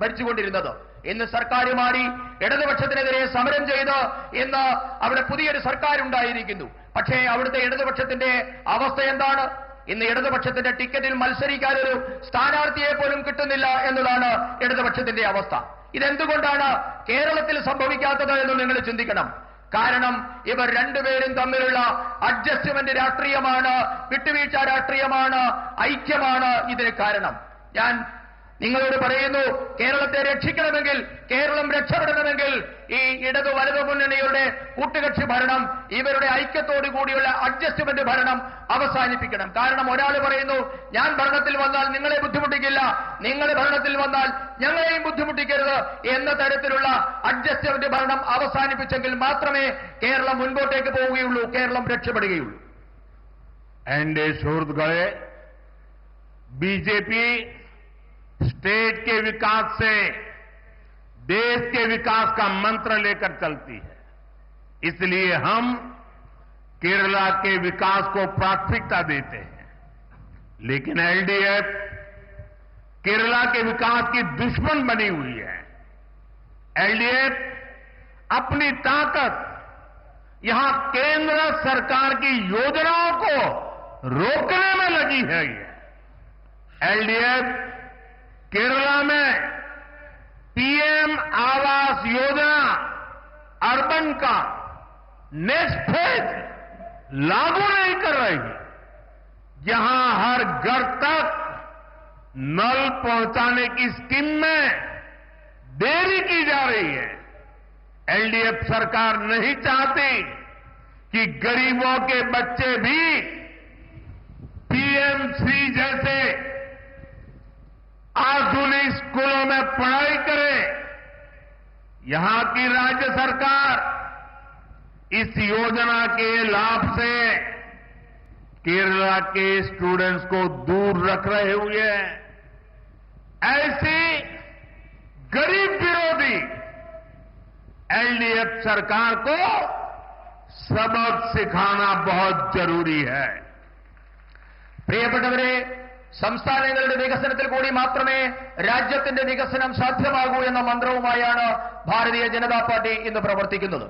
ഭരിച്ചുകൊണ്ടിരുന്നത്. ഇന്ന് സർക്കാർ മാറി ഇടതുപക്ഷത്തിനെതിരെ സമരം ചെയ്ത് ഇന്ന് അവിടെ പുതിയൊരു സർക്കാർ ഉണ്ടായിരിക്കുന്നു. പക്ഷേ അവിടുത്തെ ഇടതുപക്ഷത്തിന്റെ അവസ്ഥ എന്താണ്? ഇന്ന് ഇടതുപക്ഷത്തിന്റെ ടിക്കറ്റിൽ മത്സരിക്കാൻ ഒരു സ്ഥാനാർത്ഥിയെ പോലും കിട്ടുന്നില്ല എന്നതാണ് ഇടതുപക്ഷത്തിന്റെ അവസ്ഥ. ഇതെന്തുകൊണ്ടാണ് കേരളത്തിൽ സംഭവിക്കാത്തത് എന്ന് നിങ്ങൾ ചിന്തിക്കണം. കാരണം ഇവർ രണ്ടുപേരും തമ്മിലുള്ള അഡ്ജസ്റ്റ്മെന്റ് രാഷ്ട്രീയമാണ്, വിട്ടുവീഴ്ച രാഷ്ട്രീയമാണ്, ഐക്യമാണ് ഇതിന് കാരണം. ഞാൻ നിങ്ങളോട് പറയുന്നു, കേരളത്തെ രക്ഷിക്കണമെങ്കിൽ, കേരളം രക്ഷപ്പെടണമെങ്കിൽ ഈ ഇടതു വലതു മുന്നണിയുടെ കൂട്ടുകക്ഷി ഭരണം, ഇവരുടെ ഐക്യത്തോടു കൂടിയുള്ള അഡ്ജസ്റ്റ്മെന്റ് ഭരണം അവസാനിപ്പിക്കണം. കാരണം ഒരാൾ പറയുന്നു, ഞാൻ ഭരണത്തിൽ വന്നാൽ നിങ്ങളെ ബുദ്ധിമുട്ടിക്കില്ല, നിങ്ങൾ ഭരണത്തിൽ വന്നാൽ ഞങ്ങളെയും ബുദ്ധിമുട്ടിക്കരുത് എന്ന തരത്തിലുള്ള അഡ്ജസ്റ്റ്മെന്റ് ഭരണം അവസാനിപ്പിച്ചെങ്കിൽ മാത്രമേ കേരളം മുൻപോട്ടേക്ക് പോവുകയുള്ളൂ, കേരളം രക്ഷപ്പെടുകയുള്ളൂ. എന്റെ സുഹൃത്തുക്കളെ, बीजेपी स्टेट के विकास से देश के विकास का मंत्र लेकर चलती है. इसलिए हम केरला के विकास को प्राथमिकता देते हैं. लेकिन एलडीएफ केरला के विकास की दुश्मन बनी हुई है. एलडीएफ अपनी ताकत यहां केंद्र सरकार की योजनाओं को रोकने में लगी है. एलडीएफ केरला में पीएम आवास योजना अर्बन का नेक्स्ट फेज लागू नहीं कर रही. जहां हर घर तक नल पहुंचाने की स्कीम में देरी की जा रही है. एलडीएफ सरकार नहीं चाहती कि गरीबों के बच्चे भी पीएमसी जैसे आधुनिक स्कूलों में पढ़ाई करें. यहां की राज्य सरकार इस योजना के लाभ से केरला के स्टूडेंट्स को दूर रख रहे हुए हैं. ऐसी गरीब विरोधी एलडीएफ सरकार को सबक सिखाना बहुत जरूरी है. പ്രിയപ്പെട്ടവരെ, സംസ്ഥാനങ്ങളുടെ വികസനത്തിൽ കൂടി മാത്രമേ രാജ്യത്തിന്റെ വികസനം സാധ്യമാകൂ എന്ന മന്ത്രവുമായാണ് ഭാരതീയ ജനതാ പാർട്ടി ഇന്ന് പ്രവർത്തിക്കുന്നത്.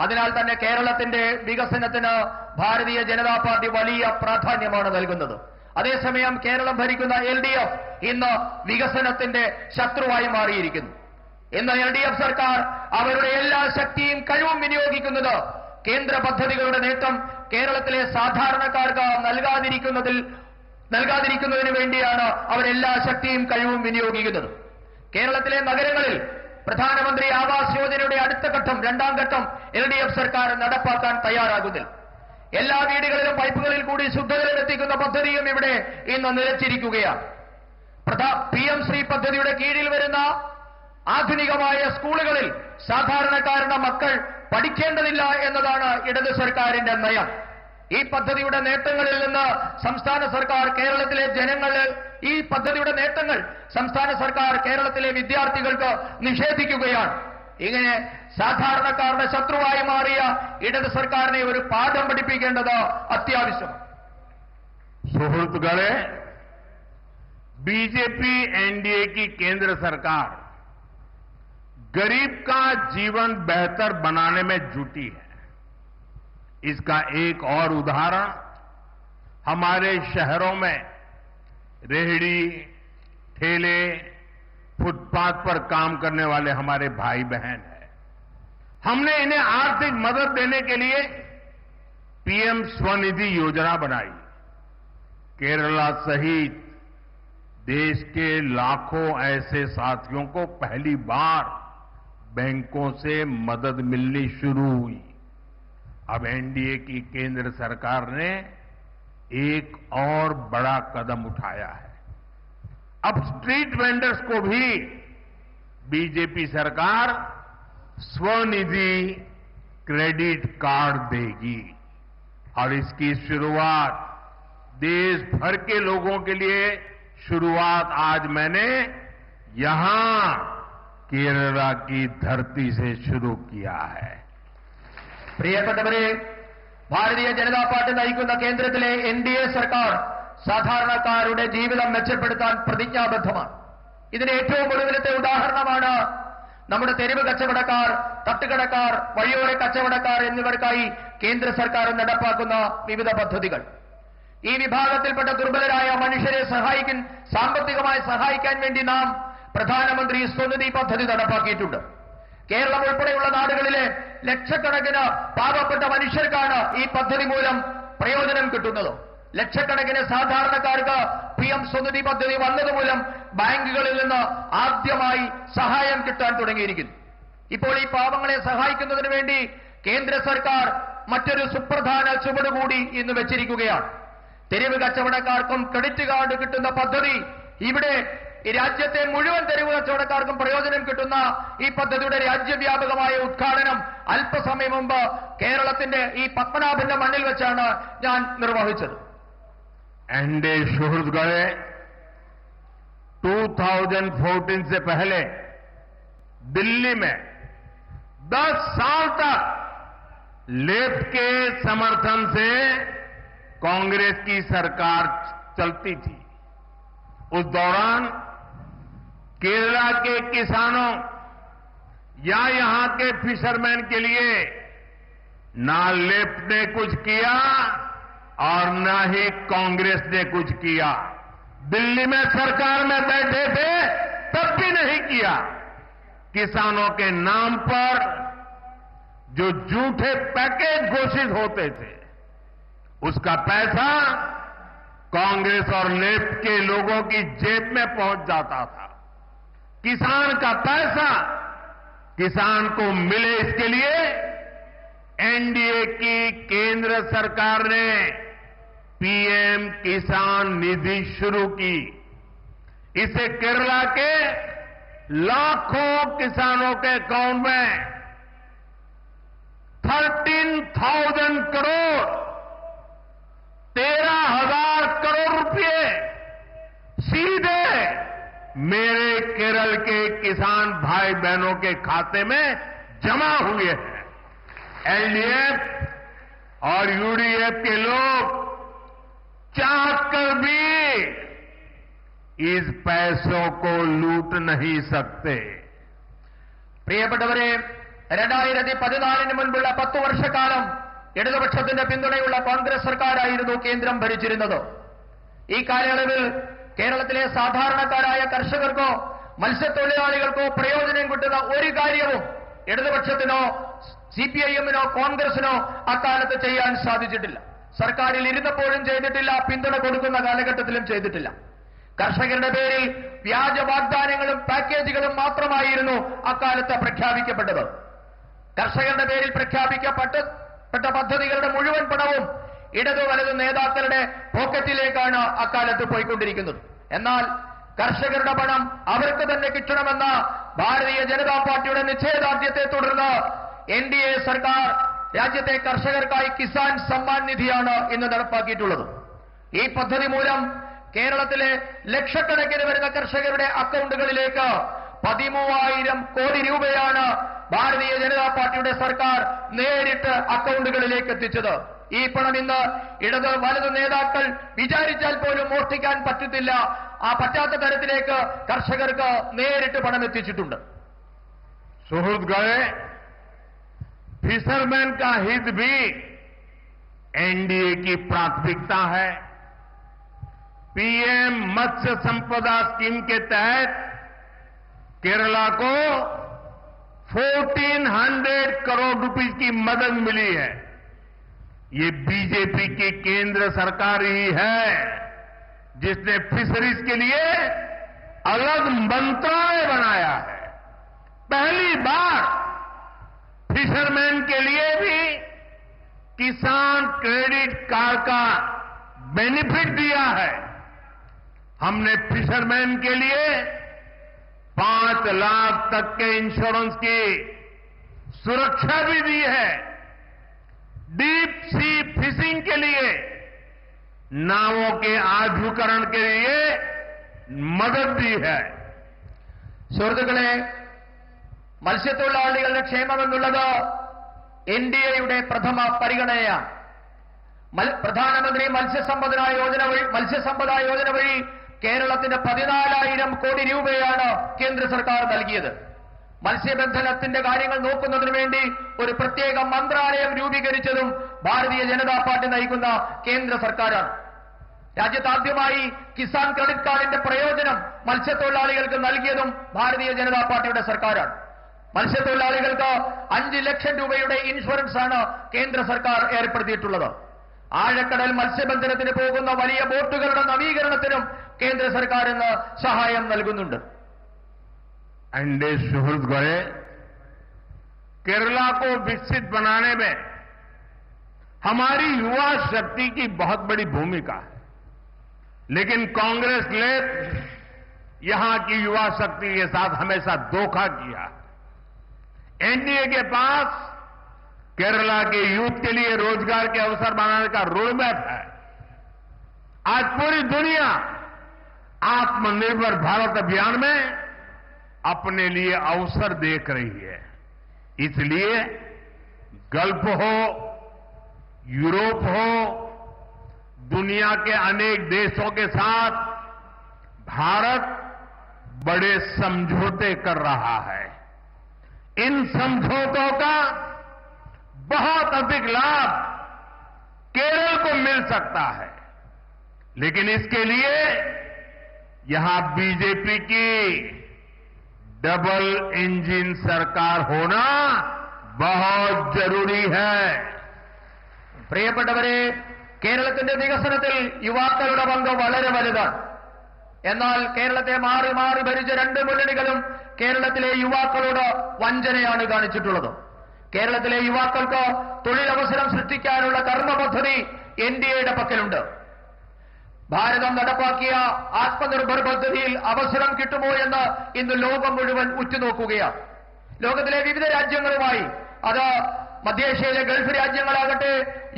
അതിനാൽ തന്നെ കേരളത്തിന്റെ വികസനത്തിന് ഭാരതീയ ജനതാ പാർട്ടി വലിയ പ്രാധാന്യമാണ് നൽകുന്നത്. അതേസമയം കേരളം ഭരിക്കുന്ന LDF ഇന്ന് വികസനത്തിന്റെ ശത്രുവായി മാറിയിരിക്കുന്നു. ഇന്ന് LDF സർക്കാർ അവരുടെ എല്ലാ ശക്തിയും കഴിവും വിനിയോഗിക്കുന്നത് കേന്ദ്ര പദ്ധതികളുടെ നേട്ടം കേരളത്തിലെ സാധാരണക്കാർക്ക് നൽകാതിരിക്കുന്നതിന് വേണ്ടിയാണ് അവരെല്ലാ ശക്തിയും കഴിവും വിനിയോഗിക്കുന്നത്. കേരളത്തിലെ നഗരങ്ങളിൽ പ്രധാനമന്ത്രി ആവാസ് യോജനയുടെ അടുത്ത ഘട്ടം, 2ാം ഘട്ടം LDF സർക്കാർ നടപ്പാക്കാൻ തയ്യാറാകുന്നില്ല. എല്ലാ വീടുകളിലും പൈപ്പുകളിൽ കൂടി ശുദ്ധജലം എത്തിക്കുന്ന പദ്ധതിയും ഇവിടെ ഇന്ന് നിലച്ചിരിക്കുകയാണ്. PM ശ്രീ പദ്ധതിയുടെ കീഴിൽ വരുന്ന ആധുനികമായ സ്കൂളുകളിൽ സാധാരണക്കാരുടെ മക്കൾ പഠിക്കേണ്ടതില്ല എന്നതാണ് ഇടത് സർക്കാരിന്റെ നയം. ഈ പദ്ധതിയുടെ നേട്ടങ്ങളിൽ നിന്ന് സംസ്ഥാന സർക്കാർ കേരളത്തിലെ ഈ പദ്ധതിയുടെ നേട്ടങ്ങൾ സംസ്ഥാന സർക്കാർ കേരളത്തിലെ വിദ്യാർത്ഥികൾക്ക് നിഷേധിക്കുകയാണ്. ഇങ്ങനെ സാധാരണക്കാരുടെ ശത്രുവായി മാറിയ ഇടത് സർക്കാരിനെ ഒരു പാഠം പഠിപ്പിക്കേണ്ടത് അത്യാവശ്യമാണ്. സുഹൃത്തുക്കളെ, बीजेपी एनडीए की केंद्र सरकार गरीब का जीवन बेहतर बनाने में जुटी है. इसका एक और उदाहरण हमारे शहरों में रेहड़ी, ठेले, फुटपाथ पर काम करने वाले हमारे भाई बहन हैं. हमने इन्हें आर्थिक मदद देने के लिए पीएम स्वनिधि योजना बनाई। केरला सहित देश के लाखों ऐसे साथियों को पहली बार बैंकों से मदद मिलनी शुरू हुई। अब एनडीए की केंद्र सरकार ने एक और बड़ा कदम उठाया है। अब स्ट्रीट वेंडर्स को भी बीजेपी सरकार स्वनिधि क्रेडिट कार्ड देगी और इसकी शुरुआत देश भर के लोगों के लिए शुरुआत आज मैंने यहां केरला की धरती से शुरू किया है। പ്രിയപ്പെട്ടവരെ, ഭാരതീയ ജനതാ പാർട്ടി നയിക്കുന്ന കേന്ദ്രത്തിലെ എൻഡിഎ സർക്കാർ സാധാരണക്കാരുടെ ജീവിതം മെച്ചപ്പെടുത്താൻ പ്രതിജ്ഞാബദ്ധമാണ്. ഇതിന് ഏറ്റവും ഒടുവിലത്തെ ഉദാഹരണമാണ് നമ്മുടെ തെരുവ് കച്ചവടക്കാർ, തട്ടുകടക്കാർ, വഴിയോര കച്ചവടക്കാർ എന്നിവർക്കായി കേന്ദ്ര സർക്കാർ നടപ്പാക്കുന്ന വിവിധ പദ്ധതികൾ. ഈ വിഭാഗത്തിൽപ്പെട്ട ദുർബലരായ മനുഷ്യരെ സാമ്പത്തികമായി സഹായിക്കാൻ വേണ്ടി നാം പ്രധാനമന്ത്രി സ്വനിധി പദ്ധതി നടപ്പാക്കിയിട്ടുണ്ട്. കേരളം ഉൾപ്പെടെയുള്ള നാടുകളിലെ ലക്ഷക്കണക്കിന് പാവപ്പെട്ട മനുഷ്യർക്കാണ് ഈ പദ്ധതി മൂലം പ്രയോജനം കിട്ടുന്നത്. ലക്ഷക്കണക്കിന് സാധാരണക്കാർക്ക് പിഎം സ്വനിധി പദ്ധതി വന്നതുമൂലം ബാങ്കുകളിൽ നിന്ന് ആദ്യമായി സഹായം കിട്ടാൻ തുടങ്ങിയിരിക്കുന്നു. ഇപ്പോൾ ഈ പാവങ്ങളെ സഹായിക്കുന്നതിന് വേണ്ടി കേന്ദ്ര സർക്കാർ മറ്റൊരു സുപ്രധാന ചുവടുകൂടി ഇന്ന് വെച്ചിരിക്കുകയാണ്. തെരുവ് കച്ചവടക്കാർക്കും ക്രെഡിറ്റ് കാർഡ് കിട്ടുന്ന പദ്ധതി, ഇവിടെ ഈ രാജ്യത്തെ മുഴുവൻ തെരുവ് കച്ചവടക്കാർക്കും പ്രയോജനം കിട്ടുന്ന ഈ പദ്ധതിയുടെ രാജ്യവ്യാപകമായ ഉദ്ഘാടനം അല്പസമയം മുമ്പ് കേരളത്തിന്റെ ഈ പത്മനാഭന്റെ മണ്ണിൽ വെച്ചാണ് ഞാൻ നിർവഹിച്ചത്. एनडीए शोहरत गए 2014 से पहले दिल्ली में 10 साल तक लेफ्ट के समर्थन से कांग्रेस की सरकार चलती थी। उस दौरान केरला के किसानों या यहां के फिशरमैन के लिए ना लेफ्ट ने कुछ किया और न ही कांग्रेस ने कुछ किया। दिल्ली में सरकार में बैठे थे तब भी नहीं किया। किसानों के नाम पर जो झूठे पैकेज घोषित होते थे उसका पैसा कांग्रेस और लेफ्ट के लोगों की जेब में पहुंच जाता था। किसान का पैसा किसान को मिले, इसके लिए एनडीए की केंद्र सरकार ने पीएम किसान निधि शुरू की। इसे केरला के लाखों किसानों के अकाउंट में 13,000 करोड़ 13,000 करोड़ रुपए सीधे मेरे केरल के किसान भाई बहनों के खाते में जमा हुए हैं। एलडीएफ और यूडीएफ के लोग चाहकर भी इस पैसों को लूट नहीं सकते। പ്രിയപ്പെട്ടവരെ, 2014 മുൻപുള്ള 10 വർഷക്കാലം ഇടതുപക്ഷത്തിന്റെ പിന്തുണയുള്ള കോൺഗ്രസ് സർക്കാരായിരുന്നു കേന്ദ്രം ഭരിച്ചിരുന്നത്. ഈ കാലയളവിൽ കേരളത്തിലെ സാധാരണക്കാരായ കർഷകർക്കോ മത്സ്യത്തൊഴിലാളികൾക്കോ പ്രയോജനം കിട്ടുന്ന ഒരു കാര്യവും ഇടതുപക്ഷത്തിനോ സിപിഐഎമ്മിനോ കോൺഗ്രസിനോ അക്കാലത്ത് ചെയ്യാൻ സാധിച്ചിട്ടില്ല. സർക്കാരിൽ ഇരുന്നപ്പോഴും ചെയ്തിട്ടില്ല, പിന്തുണ കൊടുക്കുന്ന കാലഘട്ടത്തിലും ചെയ്തിട്ടില്ല. കർഷകരുടെ പേരിൽ വ്യാജ വാഗ്ദാനങ്ങളും പാക്കേജുകളും മാത്രമായിരുന്നു അക്കാലത്ത് പ്രഖ്യാപിക്കപ്പെട്ടത്. കർഷകരുടെ പേരിൽ പ്രഖ്യാപിക്കപ്പെട്ട പദ്ധതികളുടെ മുഴുവൻ പണവും ഇടതു വലതു നേതാക്കളുടെ പോക്കറ്റിലേക്കാണ് അക്കാലത്ത് പോയിക്കൊണ്ടിരിക്കുന്നത്. എന്നാൽ കർഷകരുടെ പണം അവർക്ക് തന്നെ കിട്ടണമെന്ന ഭാരതീയ ജനതാ പാർട്ടിയുടെ നിശ്ചയദാർഢ്യത്തെ തുടർന്ന് എൻഡിഎ സർക്കാർ രാജ്യത്തെ കർഷകർക്കായി കിസാൻ സമ്മാൻ നിധിയാണ് ഇന്ന് നടപ്പാക്കിയിട്ടുള്ളത്. ഈ പദ്ധതി മൂലം കേരളത്തിലെ ലക്ഷക്കണക്കിന് വരുന്ന കർഷകരുടെ അക്കൗണ്ടുകളിലേക്ക് 13,000 കോടി രൂപയാണ് ഭാരതീയ ജനതാ പാർട്ടിയുടെ സർക്കാർ നേരിട്ട് അക്കൗണ്ടുകളിലേക്ക് എത്തിച്ചത്. ഈ പണം ഇന്ന് ഇടത് വലതു നേതാക്കൾ വിചാരിച്ചാൽ പോലും മോഷ്ടിക്കാൻ പറ്റത്തില്ല. ആ പറ്റാത്ത തരത്തിലേക്ക് കർഷകർക്ക് നേരിട്ട് പണം എത്തിച്ചിട്ടുണ്ട്. സുഹൃത്തുക്കളെ, फिशरमैन का हित भी एनडीए की प्राथमिकता है। पीएम मत्स्य संपदा स्कीम के तहत केरला को 1400 करोड़ रुपए की मदद मिली है। ये बीजेपी की केंद्र सरकार ही है जिसने फिशरीज के लिए अलग मंत्रालय बनाया है। पहली बार फिशरमैन के लिए भी किसान क्रेडिट कार्ड का बेनिफिट दिया है। हमने फिशरमैन के लिए 5 लाख तक के इंश्योरेंस की सुरक्षा भी दी है। डीप सी फिशिंग के लिए नावों के आधुनिकीकरण के लिए മദത് दी है। സുഹൃത്തുക്കളെ, മത്സ്യത്തൊഴിലാളികളുടെ ക്ഷേമമെന്നുള്ളത് എൻഡിഎയുടെ പ്രഥമ പരിഗണനയാണ്. പ്രധാനമന്ത്രി മത്സ്യസമ്പദ യോജന വഴി കേരളത്തിന് 14,000 കോടി രൂപയാണ് കേന്ദ്ര സർക്കാർ നൽകിയത്. മത്സ്യബന്ധനത്തിന്റെ കാര്യങ്ങൾ നോക്കുന്നതിന് വേണ്ടി ഒരു പ്രത്യേക മന്ത്രാലയം രൂപീകരിച്ചതും ഭാരതീയ ജനതാ പാർട്ടി നയിക്കുന്ന കേന്ദ്ര സർക്കാരാണ്. രാജ്യത്താദ്യമായി കിസാൻ ക്രെഡിറ്റ് കാർഡിന്റെ പ്രയോജനം മത്സ്യത്തൊഴിലാളികൾക്ക് നൽകിയതും ഭാരതീയ ജനതാ പാർട്ടിയുടെ സർക്കാരാണ്. മത്സ്യത്തൊഴിലാളികൾക്ക് 5 ലക്ഷം രൂപയുടെ ഇൻഷുറൻസ് ആണ് കേന്ദ്ര സർക്കാർ ഏർപ്പെടുത്തിയിട്ടുള്ളത്. ആഴക്കടൽ മത്സ്യബന്ധനത്തിന് പോകുന്ന വലിയ ബോട്ടുകളുടെ നവീകരണത്തിനും കേന്ദ്ര സർക്കാർ ഇന്ന് സഹായം നൽകുന്നുണ്ട്. एनडीए सुहृद गए केरला को विकसित बनाने में हमारी युवा शक्ति की बहुत बड़ी भूमिका है, लेकिन कांग्रेस ने यहां की युवा शक्ति के साथ हमेशा धोखा किया। एनडीए के पास केरला के यूथ के लिए रोजगार के अवसर बनाने का रोडमैप है। आज पूरी दुनिया आत्मनिर्भर भारत अभियान में अपने लिए अवसर देख रही है। इसलिए गल्फ हो, यूरोप हो, दुनिया के अनेक देशों के साथ भारत बड़े समझौते कर रहा है। इन समझौतों का बहुत अधिक लाभ केरल को मिल सकता है, लेकिन इसके लिए यहां बीजेपी की डबल इंजन सरकार होना बहुत जरूरी है। പ്രിയപ്പെട്ടവരെ, കേരളത്തിന്റെ വികസനത്തിൽ യുവാക്കളുടെ പങ്ക് വളരെ വലുതാണ്. എന്നാൽ കേരളത്തെ മാറി മാറി ഭരിച്ച 2 മുന്നണികളും കേരളത്തിലെ യുവാക്കളോട് വഞ്ചനയാണ് കാണിച്ചിട്ടുള്ളത്. കേരളത്തിലെ യുവാക്കൾക്ക് തൊഴിലവസരം സൃഷ്ടിക്കാനുള്ള കർമ്മ പദ്ധതി എൻഡിഎയുടെ പക്കലുണ്ട്. ഭാരതം നടപ്പാക്കിയ ആത്മനിർഭർ പദ്ധതിയിൽ അവസരം കിട്ടുമോ എന്ന് ഇന്ന് ലോകം മുഴുവൻ ഉറ്റുനോക്കുകയാണ്. ലോകത്തിലെ വിവിധ രാജ്യങ്ങളുമായി, അത് മധ്യേഷ്യയിലെ ഗൾഫ് രാജ്യങ്ങളാകട്ടെ,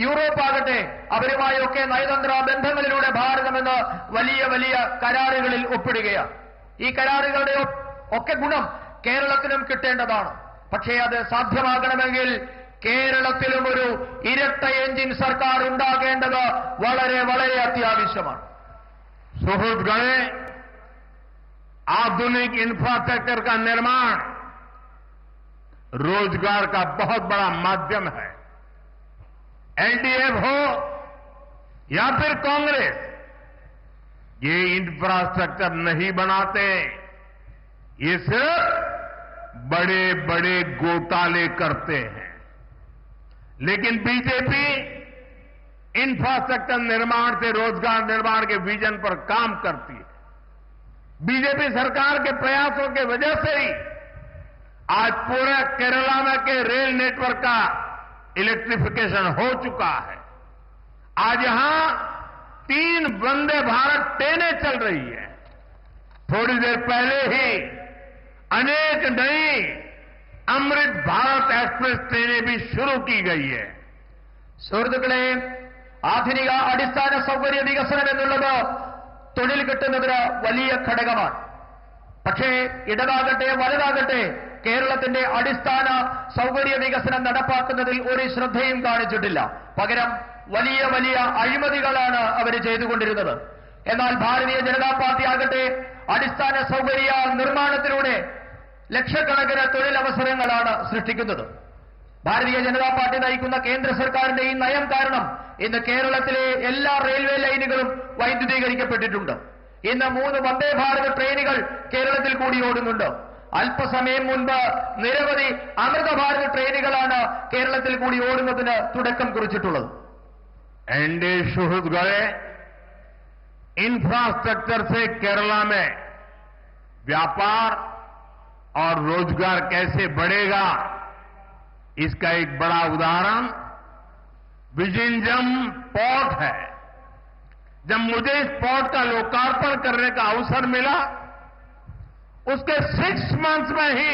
യൂറോപ്പാകട്ടെ, അവരുമായൊക്കെ നയതന്ത്ര ബന്ധങ്ങളിലൂടെ ഭാരതം ഇന്ന് വലിയ വലിയ കരാറുകളിൽ ഒപ്പിടുകയാണ്. ഈ കരാറുകളുടെ ഒക്കെ ഗുണം കേരളത്തിനും കിട്ടേണ്ടതാണ്. പക്ഷേ അത് സാധ്യമാകണമെങ്കിൽ കേരളത്തിലും ഒരു ഇരട്ട എഞ്ചിൻ സർക്കാർ ഉണ്ടാകേണ്ടത് വളരെ വളരെ അത്യാവശ്യമാണ്. सुहृदगण, आधुनिक इंफ्रास्ट्रक्चर का निर्माण रोजगार का बहुत बड़ा माध्यम है। एलडीएफ हो या फिर कांग्रेस, ये इंफ्रास्ट्रक्चर नहीं बनाते, ये सिर्फ बड़े बड़े घोटाले करते हैं। लेकिन बीजेपी इंफ्रास्ट्रक्चर निर्माण से रोजगार निर्माण के विजन पर काम करती है। बीजेपी सरकार के प्रयासों के वजह से ही आज पूरे केरला में के रेल नेटवर्क का इलेक्ट्रिफिकेशन हो चुका है। आज यहां 3 वंदे भारत ट्रेनें चल रही है। थोड़ी देर पहले ही अनेक नई अमृत भारत एक्सप्रेस ट्रेनें भी शुरू की गई है. സുഹൃത്തുക്കളെ, ആധുനിക അടിസ്ഥാന സൗകര്യ വികസനം എന്നുള്ളത് തൊഴിൽ കിട്ടുന്നതിന് വലിയ ഘടകമാണ്. പക്ഷേ ഇടതാകട്ടെ വലതാകട്ടെ കേരളത്തിന്റെ അടിസ്ഥാന സൗകര്യ വികസനം നടപ്പാക്കുന്നതിൽ ഒരു ശ്രദ്ധയും കാണിച്ചിട്ടില്ല. പകരം വലിയ വലിയ അഴിമതികളാണ് അവർ ചെയ്തുകൊണ്ടിരുന്നത്. എന്നാൽ ഭാരതീയ ജനതാ പാർട്ടി ആകട്ടെ അടിസ്ഥാന സൗകര്യ നിർമ്മാണത്തിലൂടെ ലക്ഷക്കണക്കിന് തൊഴിലവസരങ്ങളാണ് സൃഷ്ടിക്കുന്നത്. ഭാരതീയ ജനതാ പാർട്ടി നയിക്കുന്ന കേന്ദ്ര സർക്കാരിന്റെ ഈ നയം കാരണം ഇന്ന് കേരളത്തിലെ എല്ലാ റെയിൽവേ ലൈനുകളും വൈദ്യുതീകരിക്കപ്പെട്ടിട്ടുണ്ട്. ഇന്ന് 3 വന്ദേ ഭാരത് ട്രെയിനുകൾ കേരളത്തിൽ കൂടി ഓടുന്നുണ്ട്. അല്പസമയം മുൻപ് നിരവധി അമൃതഭാരത് ട്രെയിനുകളാണ് കേരളത്തിൽ കൂടി ഓടുന്നതിന് തുടക്കം കുറിച്ചിട്ടുള്ളത്. एनडीए शुरू गए इंफ्रास्ट्रक्चर से केरला में व्यापार और रोजगार कैसे बढ़ेगा, इसका एक बड़ा उदाहरण विजिंजम पोर्ट है. जब मुझे इस पोर्ट का लोकार्पण करने का अवसर मिला, उसके 6 months में ही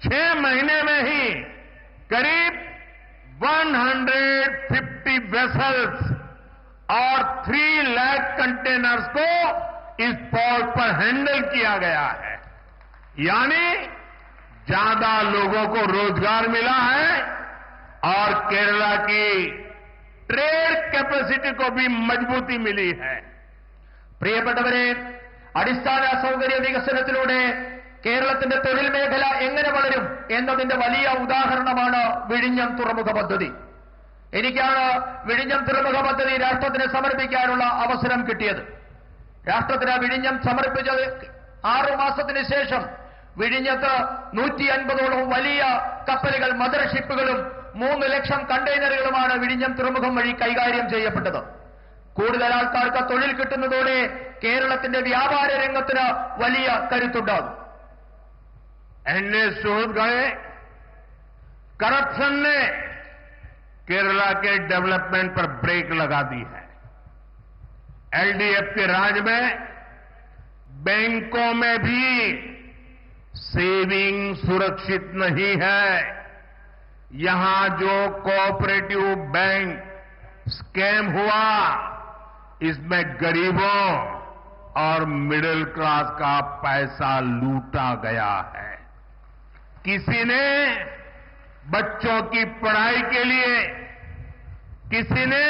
6 महीने में ही करीब 150 वेसल्स और 3 लाख कंटेनर्स को इस पोर्ट पर हैंडल किया गया है. यानी ज्यादा लोगों को रोजगार मिला है और केरला की ट्रेड कैपेसिटी को भी मजबूती मिली है. പ്രിയപ്പെട്ടവരെ, അടിസ്ഥാന സൗകര്യ വികസനത്തിലൂടെ കേരളത്തിന്റെ തൊഴിൽ മേഖല എങ്ങനെ വളരും എന്നതിന്റെ വലിയ ഉദാഹരണമാണ് വിഴിഞ്ഞം തുറമുഖ പദ്ധതി. എനിക്കാണ് വിഴിഞ്ഞം തുറമുഖ പദ്ധതി രാഷ്ട്രത്തിന് സമർപ്പിക്കാനുള്ള അവസരം കിട്ടിയത്. രാഷ്ട്രത്തിന് വിഴിഞ്ഞം സമർപ്പിച്ചത് 6 മാസത്തിന് ശേഷം വിഴിഞ്ഞത്ത് 150ഓളം വലിയ കപ്പലുകൾ, മദർ ഷിപ്പുകളും 3 ലക്ഷം കണ്ടെയ്നറുകളുമാണ് വിഴിഞ്ഞം തുറമുഖം വഴി കൈകാര്യം ചെയ്യപ്പെട്ടത്. കൂടുതൽ ആൾക്കാർക്ക് തൊഴിൽ കിട്ടുന്നതോടെ കേരളത്തിന്റെ വ്യാപാര രംഗത്തിന് വലിയ കരുത്തുണ്ടാകും. एनडीए शुरू गए करप्शन ने केरला के डेवलपमेंट पर ब्रेक लगा दी है. एलडीएफ के राज में बैंकों में भी सेविंग सुरक्षित नहीं है. यहां जो कोऑपरेटिव बैंक स्कैम हुआ, इसमें गरीबों और मिडिल क्लास का पैसा लूटा गया है. किसी ने बच्चों की पढ़ाई के लिए, किसी ने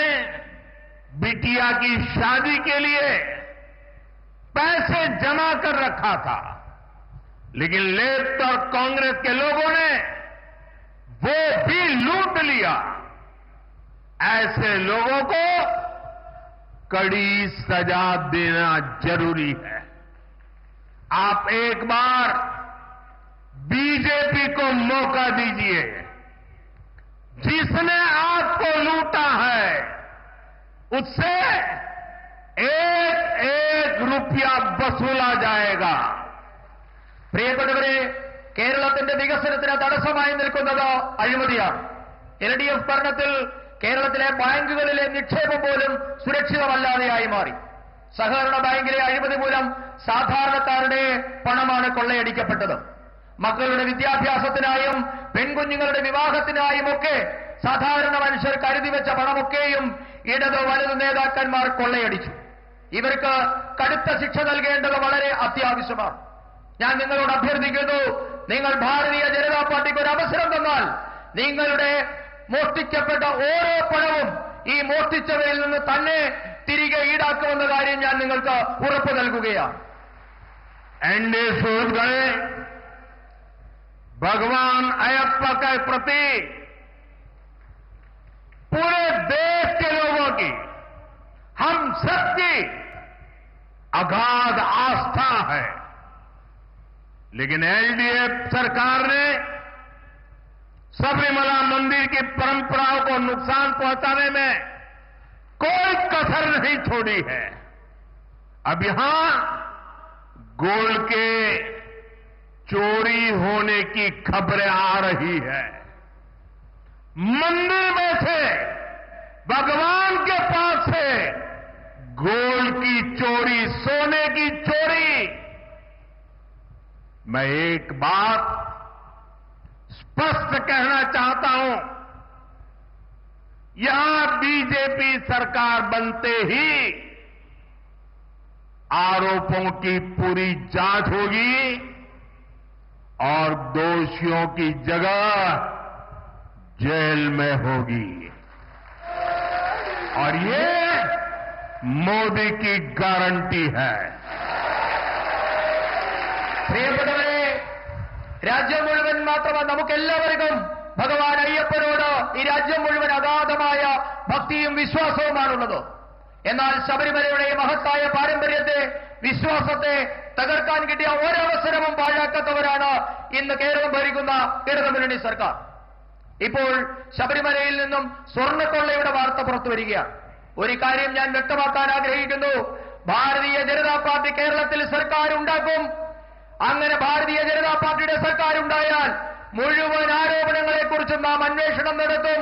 बिटिया की शादी के लिए पैसे जमा कर रखा था, लेकिन लेफ्ट और कांग्रेस के लोगों ने वो भी लूट लिया. ऐसे लोगों को कड़ी सजा देना जरूरी है. आप एक बार बीजेपी को मौका दीजिए. जिसने आपको लूटा है उससे एक रुपया वसूला जाएगा. പ്രിയപ്പെട്ടവരെ, കേരളത്തിന്റെ വികസനത്തിന് തടസ്സമായി നിൽക്കുന്നത് അഴിമതിയാണ്. LDF ഭരണത്തിൽ കേരളത്തിലെ ബാങ്കുകളിലെ നിക്ഷേപം പോലും സുരക്ഷിതമല്ലാതെയായി മാറി. സഹകരണ ബാങ്കിലെ അഴിമതി മൂലം സാധാരണക്കാരുടെ പണമാണ് കൊള്ളയടിക്കപ്പെട്ടത്. മക്കളുടെ വിദ്യാഭ്യാസത്തിനായും പെൺകുഞ്ഞുങ്ങളുടെ വിവാഹത്തിനായും ഒക്കെ സാധാരണ മനുഷ്യർ കരുതി വെച്ച പണമൊക്കെയും ഇടത് വലതു നേതാക്കന്മാർ കൊള്ളയടിച്ചു. ഇവർക്ക് കടുത്ത ശിക്ഷ നൽകേണ്ടത് വളരെ അത്യാവശ്യമാണ്. ഞാൻ നിങ്ങളോട് അഭ്യർത്ഥിക്കുന്നു, നിങ്ങൾ ഭാരതീയ ജനതാ പാർട്ടിക്ക് ഒരു അവസരം തന്നാൽ നിങ്ങളുടെ മോഷ്ടിക്കപ്പെട്ട ഓരോ പണവും ഈ മോഷ്ടിച്ചവരിൽ നിന്ന് തന്നെ തിരികെ ഈടാക്കുമെന്ന കാര്യം ഞാൻ നിങ്ങൾക്ക് ഉറപ്പ് നൽകുകയാണ്. एनडीए शुरू गए भगवान अयप्पा के प्रति पूरे देश के लोगों की, हम सबकी अगाध आस्था है. लेकिन एलडीएफ सरकार ने सबरीमला मंदिर की परंपराओं को नुकसान पहुंचाने में कोई कसर नहीं छोड़ी है. अब यहां गोल्ड के चोरी होने की खबरें आ रही है. मंदिर में से, भगवान के पास से गोल्ड की चोरी, सोने की चोरी. मैं एक बात स्पष्ट कहना चाहता हूं, यहां बीजेपी सरकार बनते ही आरोपों की पूरी जांच होगी और दोषियों की जगह जेल में होगी. और ये मोदी की गारंटी है. പ്രിയപ്പെട്ടവരെ, രാജ്യം മുഴുവൻ മാത്രമല്ല, നമുക്കെല്ലാവർക്കും ഭഗവാൻ അയ്യപ്പനോട് ഈ രാജ്യം മുഴുവൻ അഗാധമായ ഭക്തിയും വിശ്വാസവുമാണുള്ളത്. എന്നാൽ ശബരിമലയുടെ മഹത്തായ പാരമ്പര്യത്തെ, വിശ്വാസത്തെ തകർക്കാൻ കിട്ടിയ ഒരവസരവും പാഴാക്കാത്തവരാണ് ഇന്ന് കേരളം ഭരിക്കുന്ന ഇടതുമുന്നണി സർക്കാർ. ഇപ്പോൾ ശബരിമലയിൽ നിന്നും സ്വർണ്ണക്കൊള്ളയുടെ വാർത്ത പുറത്തു വരികയാണ്. ഒരു കാര്യം ഞാൻ വ്യക്തമാക്കാൻ ആഗ്രഹിക്കുന്നു. ഭാരതീയ ജനതാ പാർട്ടി കേരളത്തിൽ സർക്കാർ ഉണ്ടാക്കും. അങ്ങനെ ഭാരതീയ ജനതാ പാർട്ടിയുടെ സർക്കാർ ഉണ്ടായാൽ മുഴുവൻ ആരോപണങ്ങളെക്കുറിച്ചും നാം അന്വേഷണം നടത്തും.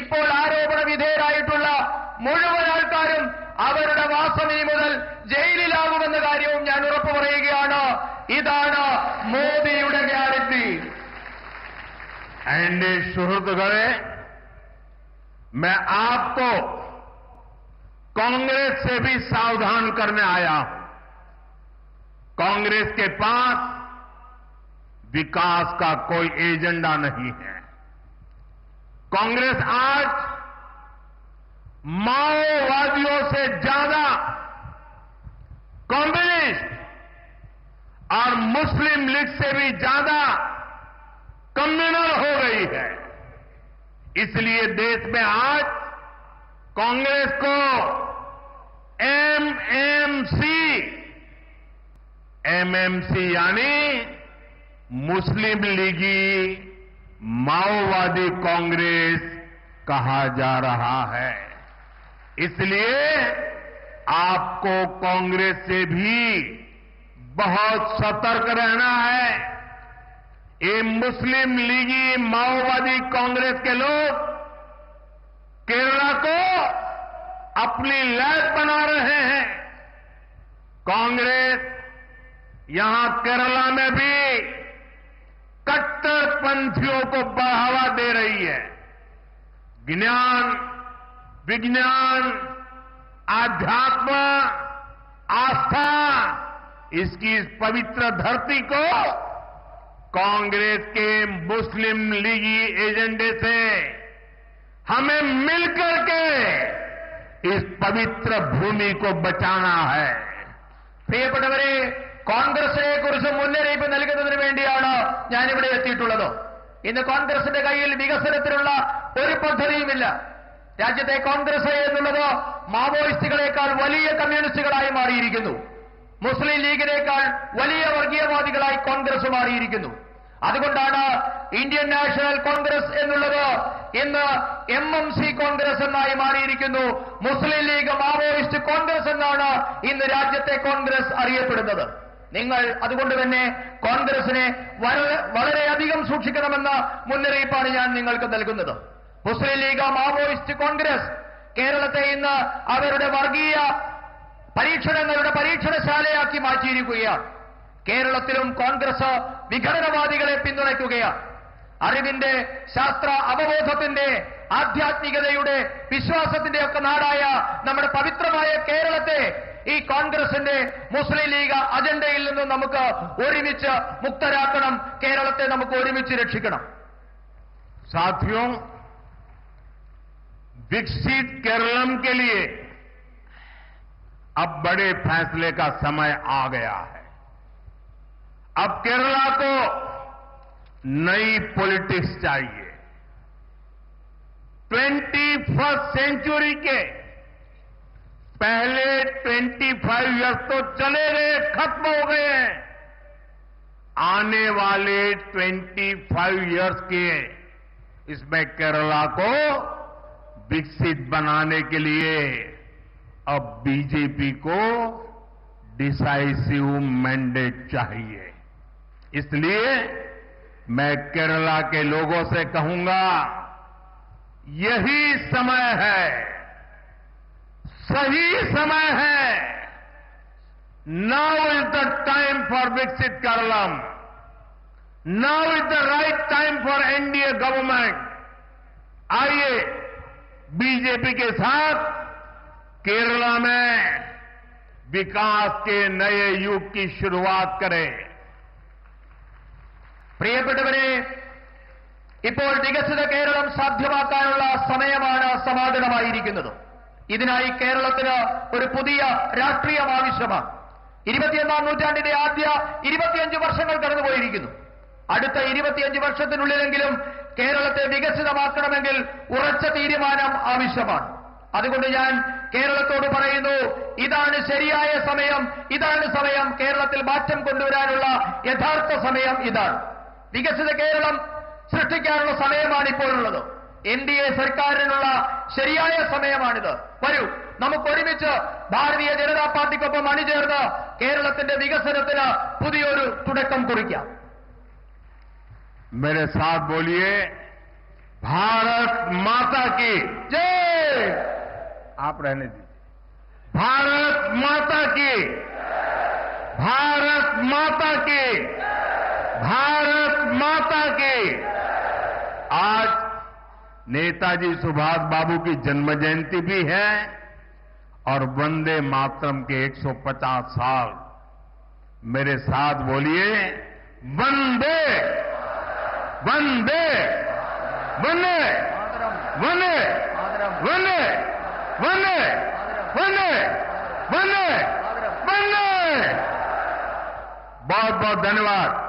ഇപ്പോൾ ആരോപണ വിധേയരായിട്ടുള്ള മുഴുവൻ ആൾക്കാരും അവരുടെ വാസമി മുതൽ ജയിലിലാകുമെന്ന കാര്യവും ഞാൻ ഉറപ്പു പറയുകയാണ്. ഇതാണ് മോദിയുടെ ഗ്യാരണ്ടി. एनडीए सुहृदगणे, मैं आपको कांग्रेस से भी सावधान करने आया हूं. कांग्रेस के पास विकास का कोई एजेंडा नहीं है. कांग्रेस आज माओवादियों से ज्यादा कम्युनिस्ट और मुस्लिम लीग से भी ज्यादा कम्युनल हो गई है. इसलिए देश में आज कांग्रेस को एमएमसी यानी मुस्लिम लीगी माओवादी कांग्रेस कहा जा रहा है. इसलिए आपको कांग्रेस से भी बहुत सतर्क रहना है. ये मुस्लिम लीगी माओवादी कांग्रेस के लोग केरला को अपनी लैब बना रहे हैं. कांग्रेस यहां केरला में भी कट्टरपंथियों को बढ़ावा दे रही है. ज्ञान, विज्ञान, आध्यात्म, आस्था, इसकी इस पवित्र धरती को कांग्रेस के मुस्लिम लीगी एजेंडे से हमें मिलकर के इस पवित्र भूमि को बचाना है. പ്രിയപ്പെട്ടവരെ, കോൺഗ്രസിനെ കുറിച്ച് മുന്നറിയിപ്പ് നൽകുന്നതിന് വേണ്ടിയാണ് ഞാനിവിടെ എത്തിയിട്ടുള്ളത്. ഇന്ന് കോൺഗ്രസിന്റെ കയ്യിൽ വികസനത്തിനുള്ള ഒരു പദ്ധതിയുമില്ല. രാജ്യത്തെ കോൺഗ്രസ് എന്നുള്ളത് മാവോയിസ്റ്റുകളെക്കാൾ വലിയ കമ്മ്യൂണിസ്റ്റുകളായി മാറിയിരിക്കുന്നു. മുസ്ലിം ലീഗിനേക്കാൾ വലിയ വർഗീയവാദികളായി കോൺഗ്രസ് മാറിയിരിക്കുന്നു. അതുകൊണ്ടാണ് ഇന്ത്യൻ നാഷണൽ കോൺഗ്രസ് എന്നുള്ളത് ഇന്ന് എംഎംസി കോൺഗ്രസ് എന്നായി മാറിയിരിക്കുന്നു. മുസ്ലിം ലീഗ് മാവോയിസ്റ്റ് കോൺഗ്രസ് എന്നാണ് ഇന്ന് രാജ്യത്തെ കോൺഗ്രസ് അറിയപ്പെടുന്നത്. നിങ്ങൾ അതുകൊണ്ട് തന്നെ കോൺഗ്രസിനെ വളരെയധികം സൂക്ഷിക്കണമെന്ന മുന്നറിയിപ്പാണ് ഞാൻ നിങ്ങൾക്ക് നൽകുന്നത്. മുസ്ലിം ലീഗ് മാവോയിസ്റ്റ് കോൺഗ്രസ് കേരളത്തെ ഇന്ന് അവരുടെ വർഗീയ പരീക്ഷണങ്ങളുടെ പരീക്ഷണശാലയാക്കി മാറ്റിയിരിക്കുകയാണ്. കേരളത്തിലും കോൺഗ്രസ് വിഘടനവാദികളെ പിന്തുണയ്ക്കുകയാണ്. അറിവിന്റെ, ശാസ്ത്ര അവബോധത്തിന്റെ, ആധ്യാത്മികതയുടെ, വിശ്വാസത്തിന്റെ ഒക്കെ നാടായ നമ്മുടെ പവിത്രമായ കേരളത്തെ ഈ കോൺഗ്രസിന്റെ മുസ്ലിം ലീഗ് അജണ്ടയിൽ നിന്ന് നമുക്ക് ഒരുമിച്ച് മുക്തരാക്കണം. കേരളത്തെ നമുക്ക് ഒരുമിച്ച് രക്ഷിക്കണം. साथियों, विकसित केरलम के लिए अब बड़े फैसले का समय आ गया है. अब केरला को नई पॉलिटिक्स चाहिए. 21st सेंचुरी के पहले 25 इयर्स तो चले गए, खत्म हो गए हैं. आने वाले 25 इयर्स के इसमें केरला को विकसित बनाने के लिए अब बीजेपी को डिसाइसिव मैंडेट चाहिए. इसलिए मैं केरला के लोगों से कहूंगा, यही समय है, सही समय है. Now is the time for विकसित Keralam. Now is the right time for NDA government. आइए बीजेपी के साथ केरला में विकास के नए युग की शुरुआत करें. പ്രിയപ്പെട്ടവരെ, ഇപ്പോൾ വികസിത കേരളം സാധ്യമാക്കാനുള്ള സമയമാണ് സമാഗതമായിരിക്കുന്നത്. ഇതിനായി കേരളത്തിന് ഒരു പുതിയ രാഷ്ട്രീയം ആവശ്യമാണ്. 21ാം നൂറ്റാണ്ടിന്റെ ആദ്യ 25 വർഷങ്ങൾ കടന്നുപോയിരിക്കുന്നു. അടുത്ത 25 വർഷത്തിനുള്ളിലെങ്കിലും കേരളത്തെ വികസിതമാക്കണമെങ്കിൽ ഉറച്ച തീരുമാനം ആവശ്യമാണ്. അതുകൊണ്ട് ഞാൻ കേരളത്തോട് പറയുന്നു, ഇതാണ് ശരിയായ സമയം, ഇതാണ് സമയം. കേരളത്തിൽ മാറ്റം കൊണ്ടുവരാനുള്ള യഥാർത്ഥ സമയം ഇതാണ്. വികസിത കേരളം സൃഷ്ടിക്കാനുള്ള സമയമാണ് ഇപ്പോഴുള്ളത്. NDA സർക്കാരിനുള്ള ശരിയായ സമയമാണിത്. വരൂ, നമുക്ക് ഒരുമിച്ച് ഭാരതീയ ജനതാ പാർട്ടിക്കൊപ്പം അണിചേർന്ന് കേരളത്തിന്റെ വികസനത്തിന് പുതിയൊരു തുടക്കം കുറിക്കാം. मेरे साथ बोलिए, भारत माता की जय. आप रहने दीजिए. भारत माता की, भारत माता की, भारत माता की. आज नेताजी सुभाष बाबू की जन्म जयंती भी है और वंदे मातरम के 150 साल. मेरे साथ बोलिए, वंदे वंदे वंदे वंदे वंदे वंदे वंदे वंदे वंदे. बहुत बहुत धन्यवाद.